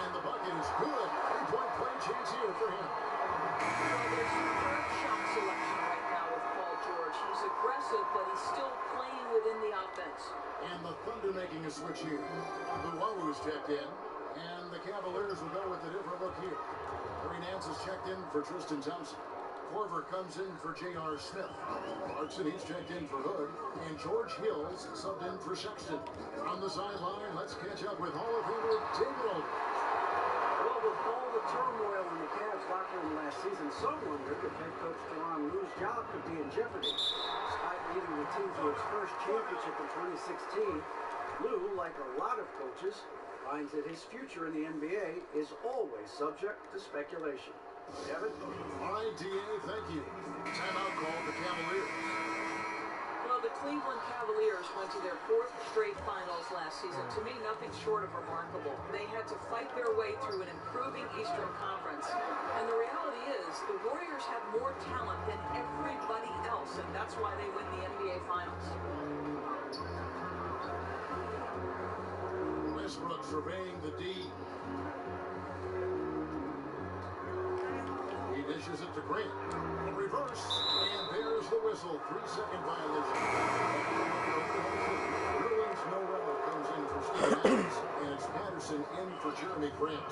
And the bucket is good. 3-point play chance here for him. Well, there's superb shot selection right now with Paul George. He's aggressive, but he's still playing within the offense. And the Thunder making a switch here. The Wawu's checked in. And the Cavaliers will go with a different look here. Larry Nance is checked in for Tristan Thompson. Korver comes in for J.R. Smith. Clarkson, he's checked in for Hood. And George Hills subbed in for Sexton. On the sideline, let's catch up with Hall of Famer David Olden. Well, with all the turmoil in the Cavs locker room last season, some wondered if head coach Deron Lou's job could be in jeopardy. Despite leading the team to its first championship in 2016, Lou, like a lot of coaches, finds that his future in the NBA is always subject to speculation. Kevin? All right, D.A., thank you. Timeout call the Cavaliers. Well, the Cleveland Cavaliers went to their 4th straight finals last season. To me, nothing short of remarkable. They had to fight their way through an improving Eastern Conference. And the reality is, the Warriors have more talent than everybody else, and that's why they win the NBA Finals. Westbrook surveying the D. He dishes it to Grant. The reverse, and there's the whistle. 3-second violation. Bruins Noel comes in for Steve Adams, and it's Patterson in for Jeremy Grant.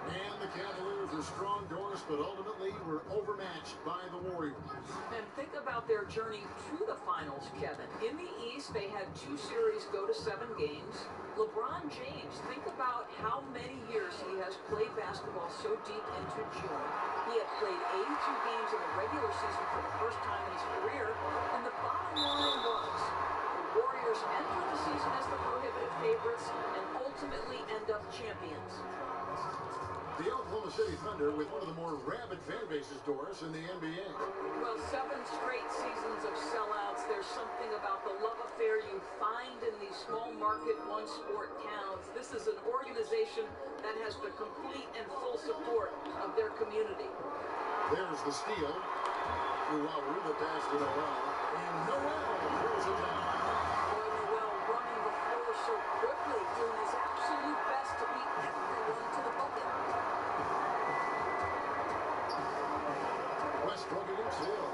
And the Cavaliers are strong doors, but ultimately were overmatched by the Warriors. And think about their journey to the finals, Kevin. In the East, they had 2 series go to 7 games. LeBron James, think about how many years he has played basketball so deep into June. He had played 82 games in the regular season for the first time in his career. And the bottom line was, the Warriors enter the season as the prohibitive favorites and ultimately end up champions. The Oklahoma City Thunder with one of the more rabid fan bases, Doris, in the NBA. Well, 7 straight seasons of sellouts. There's something about the love affair you find in these small market one-sport towns. This is an organization that has the complete and full support of their community. There's the steal. Uwaru, the pass to Noel. And Noel throws it down. Boy, Noel running the floor so quickly, doing his absolute best to beat everyone to the bucket. Westbrook against Hill.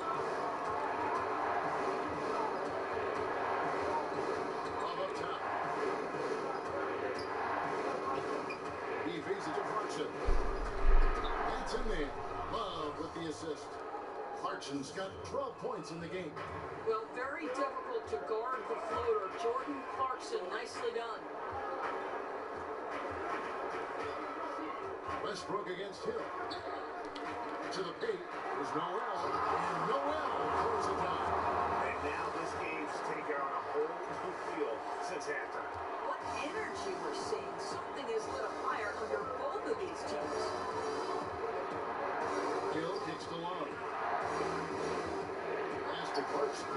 Love up top. assist. Clarkson's got 12 points in the game. Well, very difficult to guard the floater. Jordan Clarkson, nicely done. Westbrook against Hill. To the paint is Noel, and Noel throws it down. And now this game's taken on a whole new feel since halftime. What energy we're seeing. Something is lit a fire under both of these teams. Hill kicks to Love. Pass to Clarkson.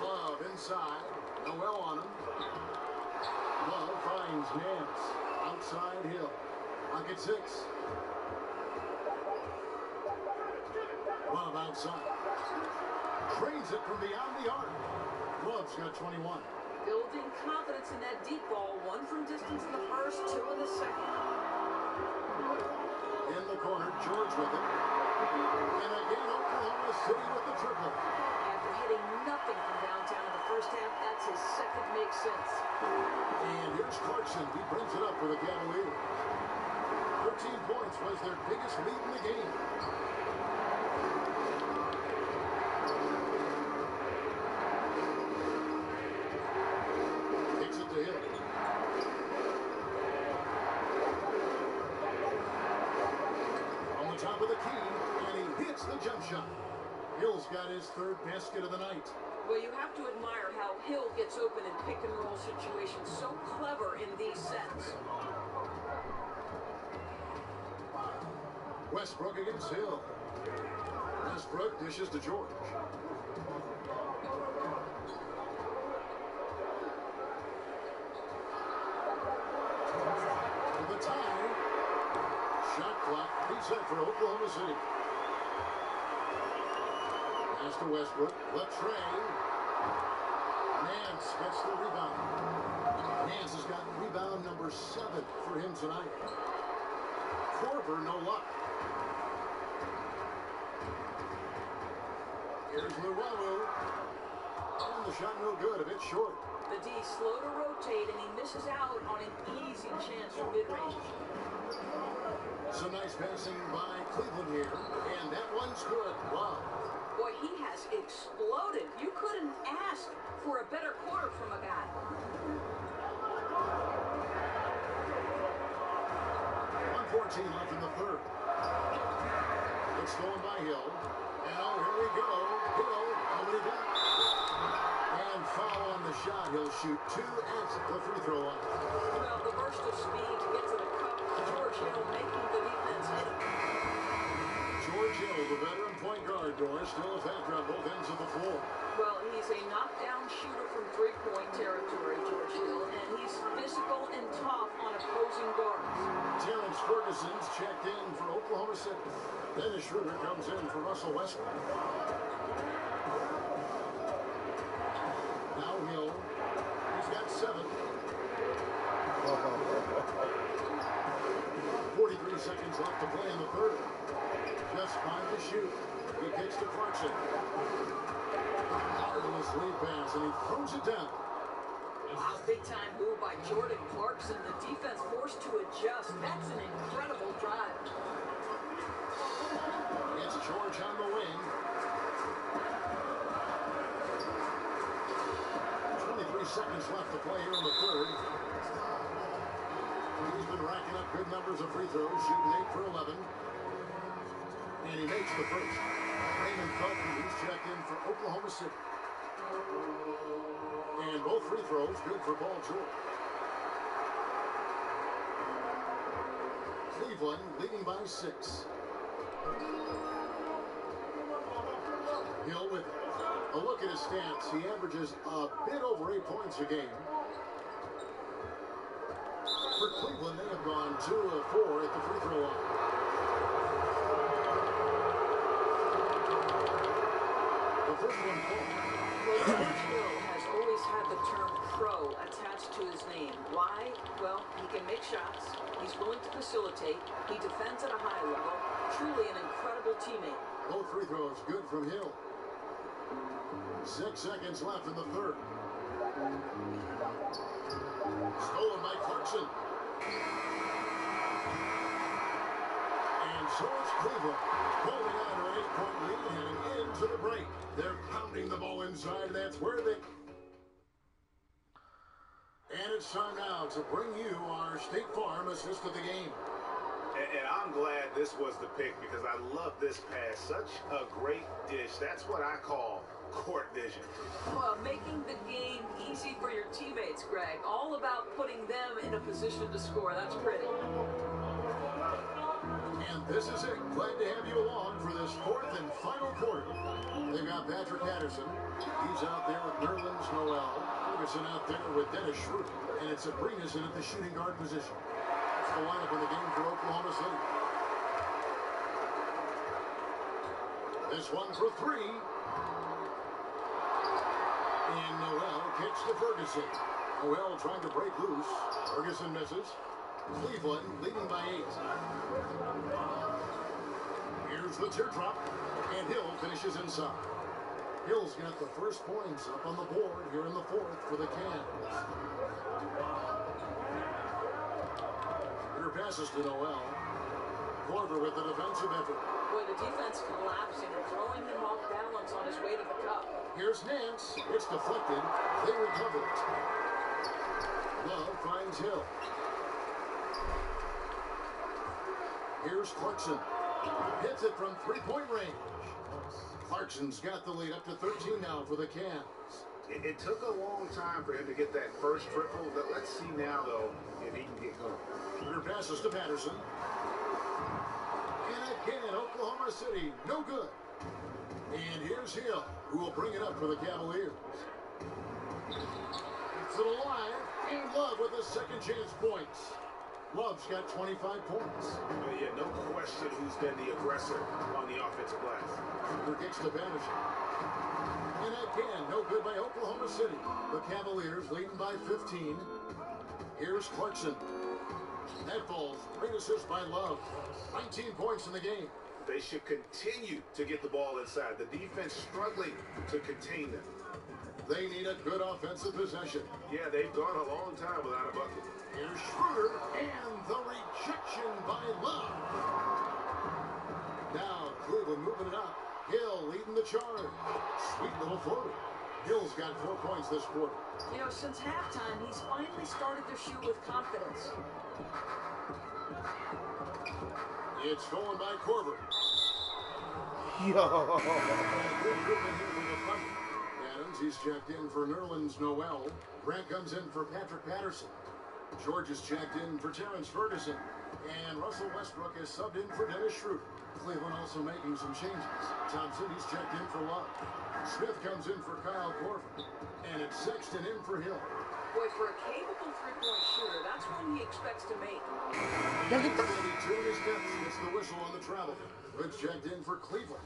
Love inside. Noel on him. Love finds Nance. Outside Hill. Pocket 6. Love outside. Trades it from beyond the arc. Love's got 21. Building confidence in that deep ball. 1 from distance in the first, 2 in the second. In the corner, George with it. And again, Oklahoma City with the triple. After hitting nothing from downtown in the first half, that's his second make sense. And here's Clarkson. He brings it up with a Cavalier. 13 points was their biggest lead in the game. Takes it to Hill. On the top of the key, and he hits the jump shot. Hill's got his 3rd basket of the night. Well, you have to admire how Hill gets open in pick-and-roll situations. So clever in these sets. Westbrook against Hill. Westbrook dishes to George. To the tie. Shot clock reset for Oklahoma City. Pass to Westbrook. Latrey. Nance gets the rebound. Nance has got rebound number 7 for him tonight. Korver, no luck. Here's Luwawu. And the shot no good, a bit short. The D slow to rotate, and he misses out on an easy chance from mid-range. Some nice passing by Cleveland here, and that one's good. Wow. Boy, he has exploded. You couldn't ask for a better quarter from a guy. 1:14 left in the 3rd. It's stolen by Hill. And oh, here we go. Hill over the back. And foul on the shot. He'll shoot 2 at the free throw line. Well, the burst of speed to get to the cup. George Hill making the defense hit him. George Hill, the veteran point guard, Doris, still a factor on both ends of the floor. Well, he's a knockdown shooter from three-point territory, George Hill, and he's physical and tough on opposing guards. Terrence Ferguson's checked in for Oklahoma City. Dennis Schroeder comes in for Russell Westbrook. Now Hill, he's got 7. 43 seconds left to play in the 3rd. Just 5 to shoot. He kicks to Clarkson. Marvelous lead pass, and he throws it down. Wow, big-time move by Jordan Clarkson. The defense forced to adjust. That's an incredible drive. It's George on the wing. 23 seconds left to play here in the 3rd. He's been racking up good numbers of free throws, shooting 8 for 11. And he makes the first. Raymond Felton, he's checked in for Oklahoma City. And both free throws good for Paul George. Cleveland leading by 6. Hill with it. A look at his stats. He averages a bit over 8 points a game. For Cleveland, they have gone 2 of 4 at the free throw line. The first one called. Well, George Hill has always had the term pro attached to his name. Why? Well, he can make shots. He's willing to facilitate. He defends at a high level. Truly an incredible teammate. Both free throws good from Hill. 6 seconds left in the 3rd. Stolen by Clarkson. So it's Cleveland holding on to an 8-point lead heading into the break. They're pounding the ball inside. That's where they... And it's time now to bring you our State Farm assist of the game. And I'm glad this was the pick because I love this pass. Such a great dish. That's what I call court vision. Well, making the game easy for your teammates, Greg. All about putting them in a position to score. That's pretty. And this is it. Glad to have you along for this fourth and final quarter. They've got Patrick Patterson. He's out there with Nerlens Noel. Ferguson out there with Dennis Schroeder. And it's Abrinas in at the shooting guard position. That's the lineup in the game for Oklahoma City. This one for three. And Noel kicks to Ferguson. Noel trying to break loose. Ferguson misses. Cleveland leading by 8. Here's the teardrop. And Hill finishes inside. Hill's got the first points up on the board here in the fourth for the Cavs. Here passes to Noel. Korver with the defensive effort. Boy, the defense collapsing and throwing him off balance on his way to the cup. Here's Nance. It's deflected. They recover it. Love finds Hill. Here's Clarkson. Hits it from three-point range. Clarkson's got the lead up to 13 now for the Cavs. It took a long time for him to get that first triple. Let's see now, though, if he can get going. Here passes to Patterson. And again, Oklahoma City, no good. And here's Hill, who will bring it up for the Cavaliers. It's it alive, and Love with his second chance points. Love's got 25 points. Yeah, no question who's been the aggressor on the offensive glass. Cooper kicks to Patterson. And again, no good by Oklahoma City. The Cavaliers leading by 15. Here's Clarkson. That falls. Great assist by Love. 19 points in the game. They should continue to get the ball inside. The defense struggling to contain them. They need a good offensive possession. Yeah, they've gone a long time without a bucket. Here's Schroeder, and the rejection by Love. Now Cleveland moving it up. Hill leading the charge. Sweet little floater. Hill's got 4 points this quarter. You know, since halftime, he's finally started to shoot with confidence. It's stolen by Korver. Yo. Adams, he's checked in for Nerlens Noel. Grant comes in for Patrick Patterson. George is checked in for Terrence Ferguson. And Russell Westbrook is subbed in for Dennis Schroeder. Cleveland also making some changes. Thompson, he's checked in for Love. Smith comes in for Kyle Korver. And it's Sexton in for Hill. Boy, for a capable three-point shooter, that's one he expects to make. And he's gets the whistle on the travel. Hood's checked in for Cleveland.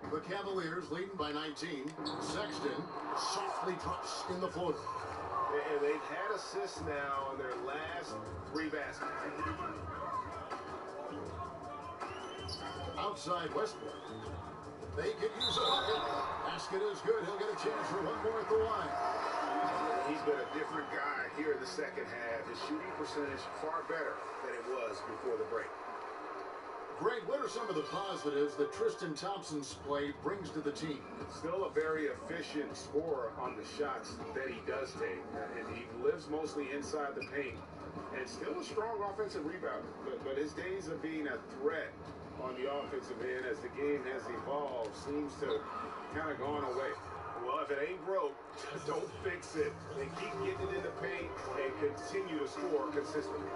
The Cavaliers leading by 19. Sexton softly drops in the floater. And they've had assists now on their last 3 baskets. Outside Westbrook. They could use a bucket. Basket is good. He'll get a chance for one more at the line. He's been a different guy here in the second half. His shooting percentage far better than it was before the break. Greg, what are some of the positives that Tristan Thompson's play brings to the team? Still a very efficient scorer on the shots that he does take. And he lives mostly inside the paint. And still a strong offensive rebounder. But his days of being a threat on the offensive end as the game has evolved seems to kind of gone away. Well, if it ain't broke, don't fix it. They keep getting it in the paint and continue to score consistently.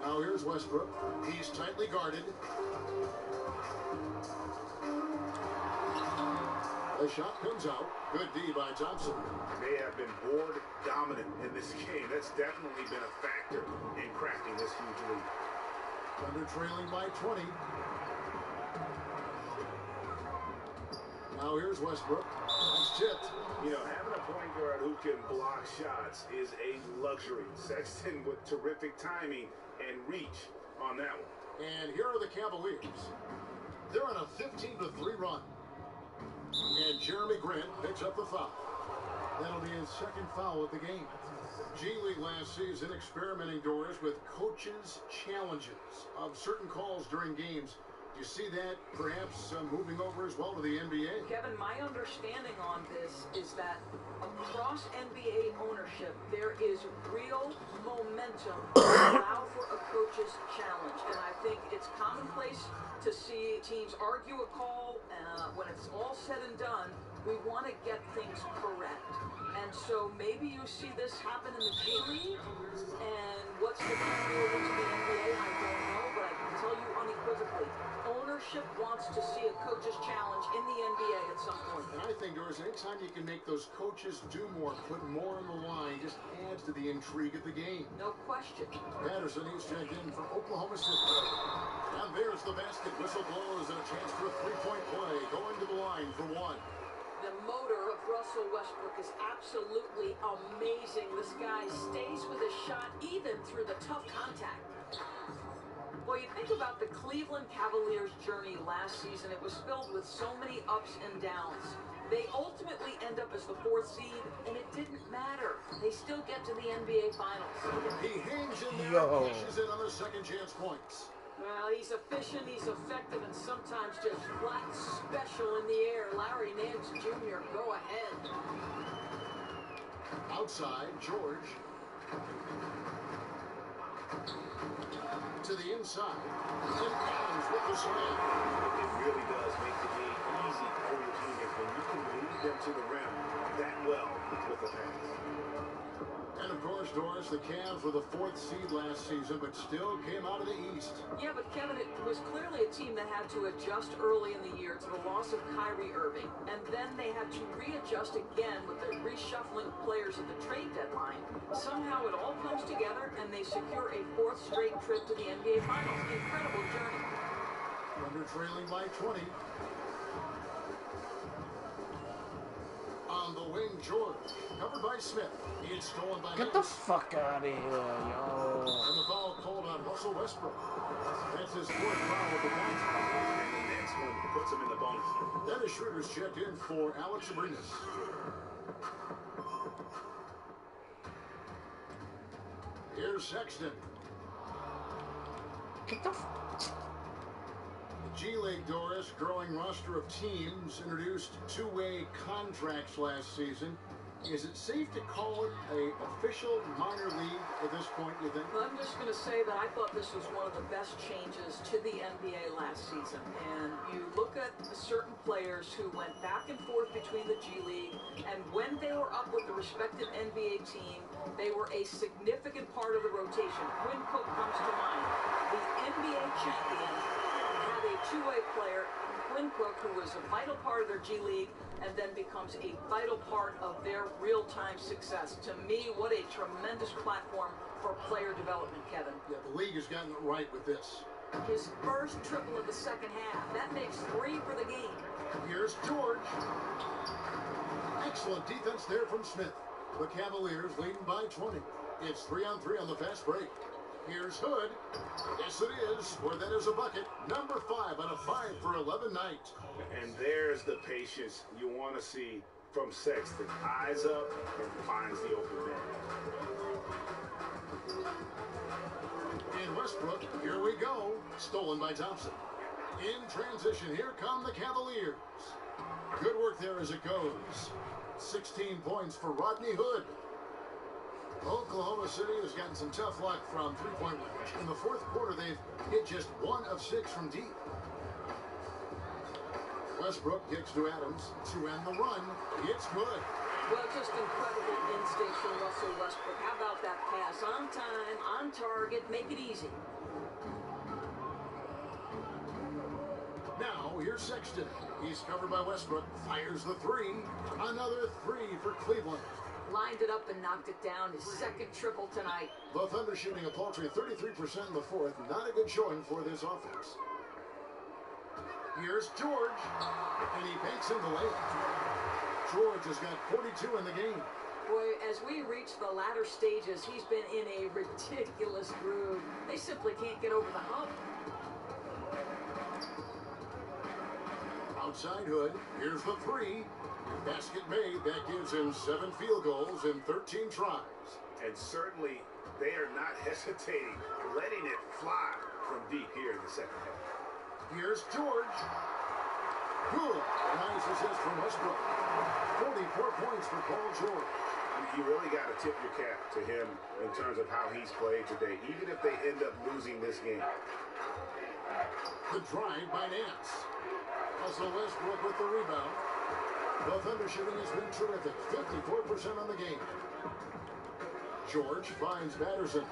Now here's Westbrook. He's tightly guarded. The shot comes out. Good D by Thompson. They have been board dominant in this game. That's definitely been a factor in crafting this huge lead. Thunder trailing by 20. Now here's Westbrook. It's tipped. You know, having a point guard who can block shots is a luxury. Sexton with terrific timing and reach on that one. And here are the Cavaliers. They're on a 15-3 run. And Jeremy Grant picks up the foul. That'll be his second foul of the game. G League last season experimenting, Doris, with coaches' challenges of certain calls during games. Do you see that perhaps moving over as well to the NBA? Kevin, my understanding on this is that across NBA ownership, there is real momentum to allow for a coach's challenge. And I think it's commonplace to see teams argue a call. When it's all said and done, we want to get things correct. And so maybe you see this happen in the G League. And what's the carry over to the NBA? I don't know, but I can tell you unequivocally, ownership wants to see a coach's challenge in the NBA at some point. And I think, Doris, anytime you can make those coaches do more, put more on the line, just adds to the intrigue of the game. No question. Patterson, he's checked in for Oklahoma City. And there's the basket. Whistle blows and a chance for a three-point play. Going to the line for one. The motor of Russell Westbrook is absolutely amazing. This guy stays with his shot even through the tough contact. Well, you think about the Cleveland Cavaliers' journey last season. It was filled with so many ups and downs. They ultimately end up as the 4th seed, and it didn't matter. They still get to the NBA Finals. He hangs in there and cashes in on the second chance points. Well, he's efficient, he's effective, and sometimes just flat special in the air. Larry Nance Jr., go ahead. Outside, George. To the inside. And Adams with the slam. It really does make the game easy for your teammates when you can lead them to the rim that well with the pass. And of course, Doris, the Cavs were the 4th seed last season, but still came out of the East. Yeah, but Kevin, it was clearly a team that had to adjust early in the year to the loss of Kyrie Irving. And then they had to readjust again with the reshuffling players at the trade deadline. Somehow it all comes together and they secure a 4th straight trip to the NBA Finals. Incredible journey. Thunder trailing by 20. On the wing, George. Covered by Smith. It's stolen by Get the fuck out of here, yo. And the foul called on Russell Westbrook. That's his 4th foul of the night. And the next one puts him in the bonus. Dennis Schroeder's checked in for Alex Abrinas. Here's Sexton. Get the G League, Doris, growing roster of teams introduced two-way contracts last season. Is it safe to call it a official minor league at this point, you think? Well, I'm just going to say that I thought this was one of the best changes to the NBA last season. And you look at certain players who went back and forth between the G League, and when they were up with the respective NBA team, they were a significant part of the rotation. Quinn Cook comes to mind. The NBA champion had a two-way player, Quinn Cook, who was a vital part of their G League, and then becomes a vital part of their real-time success. To me, what a tremendous platform for player development, Kevin. Yeah, the league has gotten it right with this. His first triple of the second half. That makes 3 for the game. Here's George. Excellent defense there from Smith. The Cavaliers leading by 20. It's 3-on-3 on the fast break. Here's Hood. Yes, it is. Where that is a bucket. Number 5 on a 5 for 11 night. And there's the patience you want to see from Sexton. Eyes up and finds the open man. In Westbrook, here we go. Stolen by Thompson. In transition, here come the Cavaliers. Good work there as it goes. 16 points for Rodney Hood. Oklahoma City has gotten some tough luck from three-point range. In the 4th quarter, they've hit just 1 of 6 from deep. Westbrook kicks to Adams to end the run. It's good. Well, just incredible instincts from Russell Westbrook. How about that pass? On time, on target, make it easy. Now, here's Sexton. He's covered by Westbrook. Fires the 3. Another 3 for Cleveland. Lined it up and knocked it down. His second triple tonight. The Thunder shooting a paltry 33% in the 4th. Not a good showing for this offense. Here's George. And he banks in the layup. George has got 42 in the game. Boy, as we reach the latter stages, he's been in a ridiculous groove. They simply can't get over the hump. outside Hood. Here's the three. Basket made. That gives him 7 field goals in 13 tries. And certainly they are not hesitating, letting it fly from deep here in the second half. Here's George. Good. Nice assist from Westbrook. 44 points for Paul George. I mean, you really got to tip your cap to him in terms of how he's played today, even if they end up losing this game. The drive by Nance. Also Westbrook with the rebound. The Thunder shooting has been terrific. 54% on the game. George finds Patterson.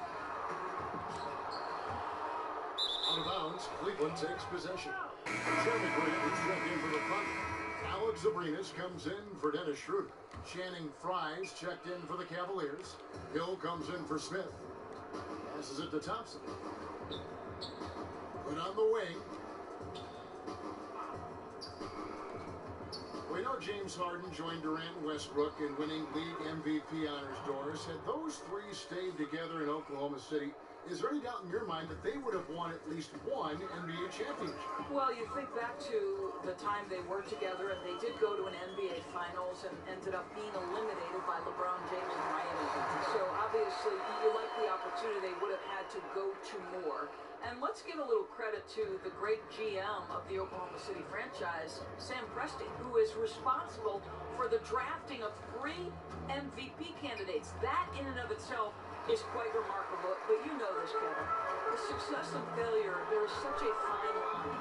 Out of bounds, Cleveland takes possession. Jeremy Grant is checked in for the Thunder. Alex Abrinas comes in for Dennis Schroeder. Channing Fries checked in for the Cavaliers. Hill comes in for Smith. Passes it to Thompson. Put on the wing. We know James Harden joined Durant and Westbrook in winning league MVP honors, Doris. Had those three stayed together in Oklahoma City, is there any doubt in your mind that they would have won at least one NBA championship? Well, you think back to the time they were together, and they did go to an NBA Finals and ended up being eliminated by LeBron James in Miami. So obviously, you like the opportunity they would have had to go to more. And let's give a little credit to the great GM of the Oklahoma City franchise, Sam Presti, who is responsible for the drafting of 3 MVP candidates. That in and of itself is quite remarkable. But you know this, Kevin. The success and failure, there is such a fine line.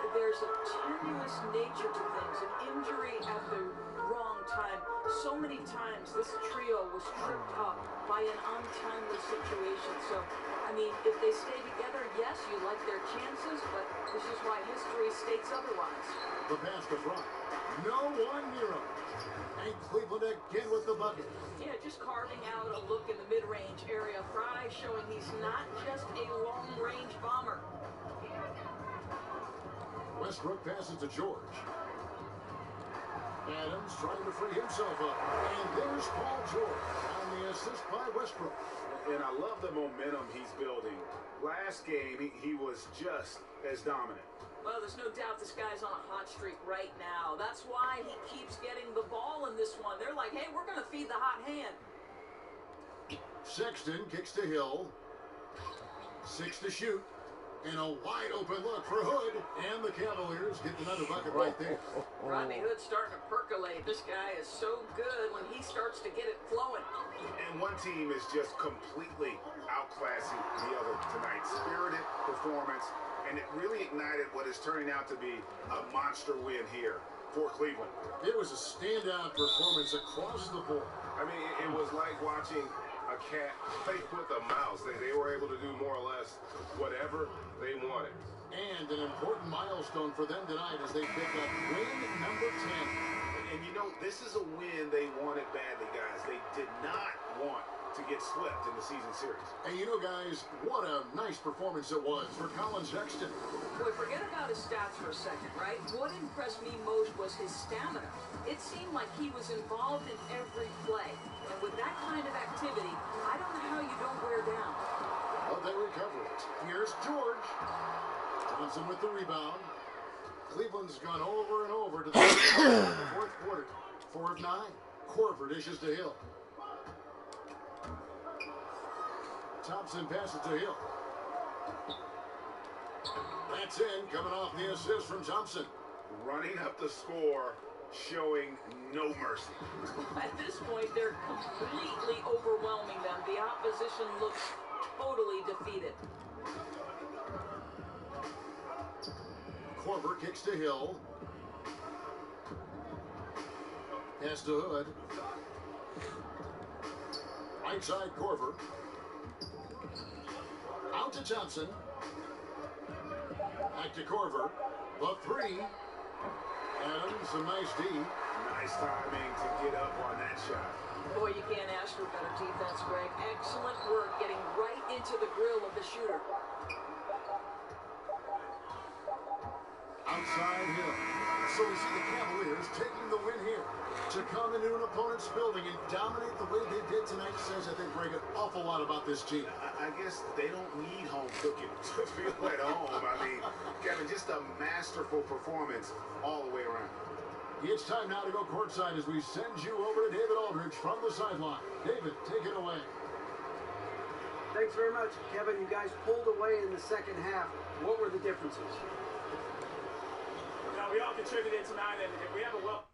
And there's a tenuous nature to things. An injury at the wrong time. So many times this trio was tripped up by an untimely situation. So, I mean, if they stay together, yes, you like their chances, but this is why history states otherwise. The pass to front. No one near him. And Cleveland again with the bucket. Yeah, just carving out a look in the mid-range area. Fry showing he's not just a long-range bomber. Westbrook passes to George. Adams trying to free himself up. And there's Paul George on the assist by Westbrook. And I love the momentum he's building. Last game, he was just as dominant. Well, there's no doubt this guy's on a hot streak right now. That's why he keeps getting the ball in this one. They're like, hey, we're going to feed the hot hand. Sexton kicks to Hill. 6 to shoot. And a wide open look for Hood. And the Cavaliers get another bucket right there. Rodney Hood's starting to percolate. This guy is so good when he starts to get it flowing. And one team is just completely outclassing the other tonight. Spirited performance. And it really ignited what is turning out to be a monster win here for Cleveland. It was a standout performance across the board. I mean, it was like watching a cat play with a mouse. They were able to do more or less whatever they wanted. And an important milestone for them tonight as they pick up win number 10. And you know, this is a win they wanted badly, guys. They did not want to get swept in the season series. And you know, guys, what a nice performance it was for Colin Sexton. Boy, forget about his stats for a second, right? What impressed me most was his stamina. It seemed like he was involved in every play. And with that kind of activity, I don't know how you don't wear down. But they recover it. Here's George. Johnson with the rebound. Cleveland's gone over and over to the fourth quarter. 4 of 9. Korver dishes to Hill. Thompson passes to Hill. That's in, coming off the assist from Thompson. Running up the score, showing no mercy. At this point, they're completely overwhelming them. The opposition looks totally defeated. Korver kicks to Hill. Pass to Hood. Right side, Korver. Out to Thompson. Back to Korver. The 3. Adams, a nice D. Nice timing to get up on that shot. Boy, you can't ask for better defense, Greg. Excellent work getting right into the grill of the shooter. Outside Hill. So we see the Cavaliers taking the win here. To come into an opponent's building and dominate the way they did tonight says, I think, Greg, an awful lot about this team. I guess they don't need home cooking to feel at home. I mean, Kevin, just a masterful performance all the way around. It's time now to go courtside as we send you over to David Aldridge from the sideline. David, take it away. Thanks very much, Kevin. You guys pulled away in the second half. What were the differences? We all contributed tonight, and we have a well.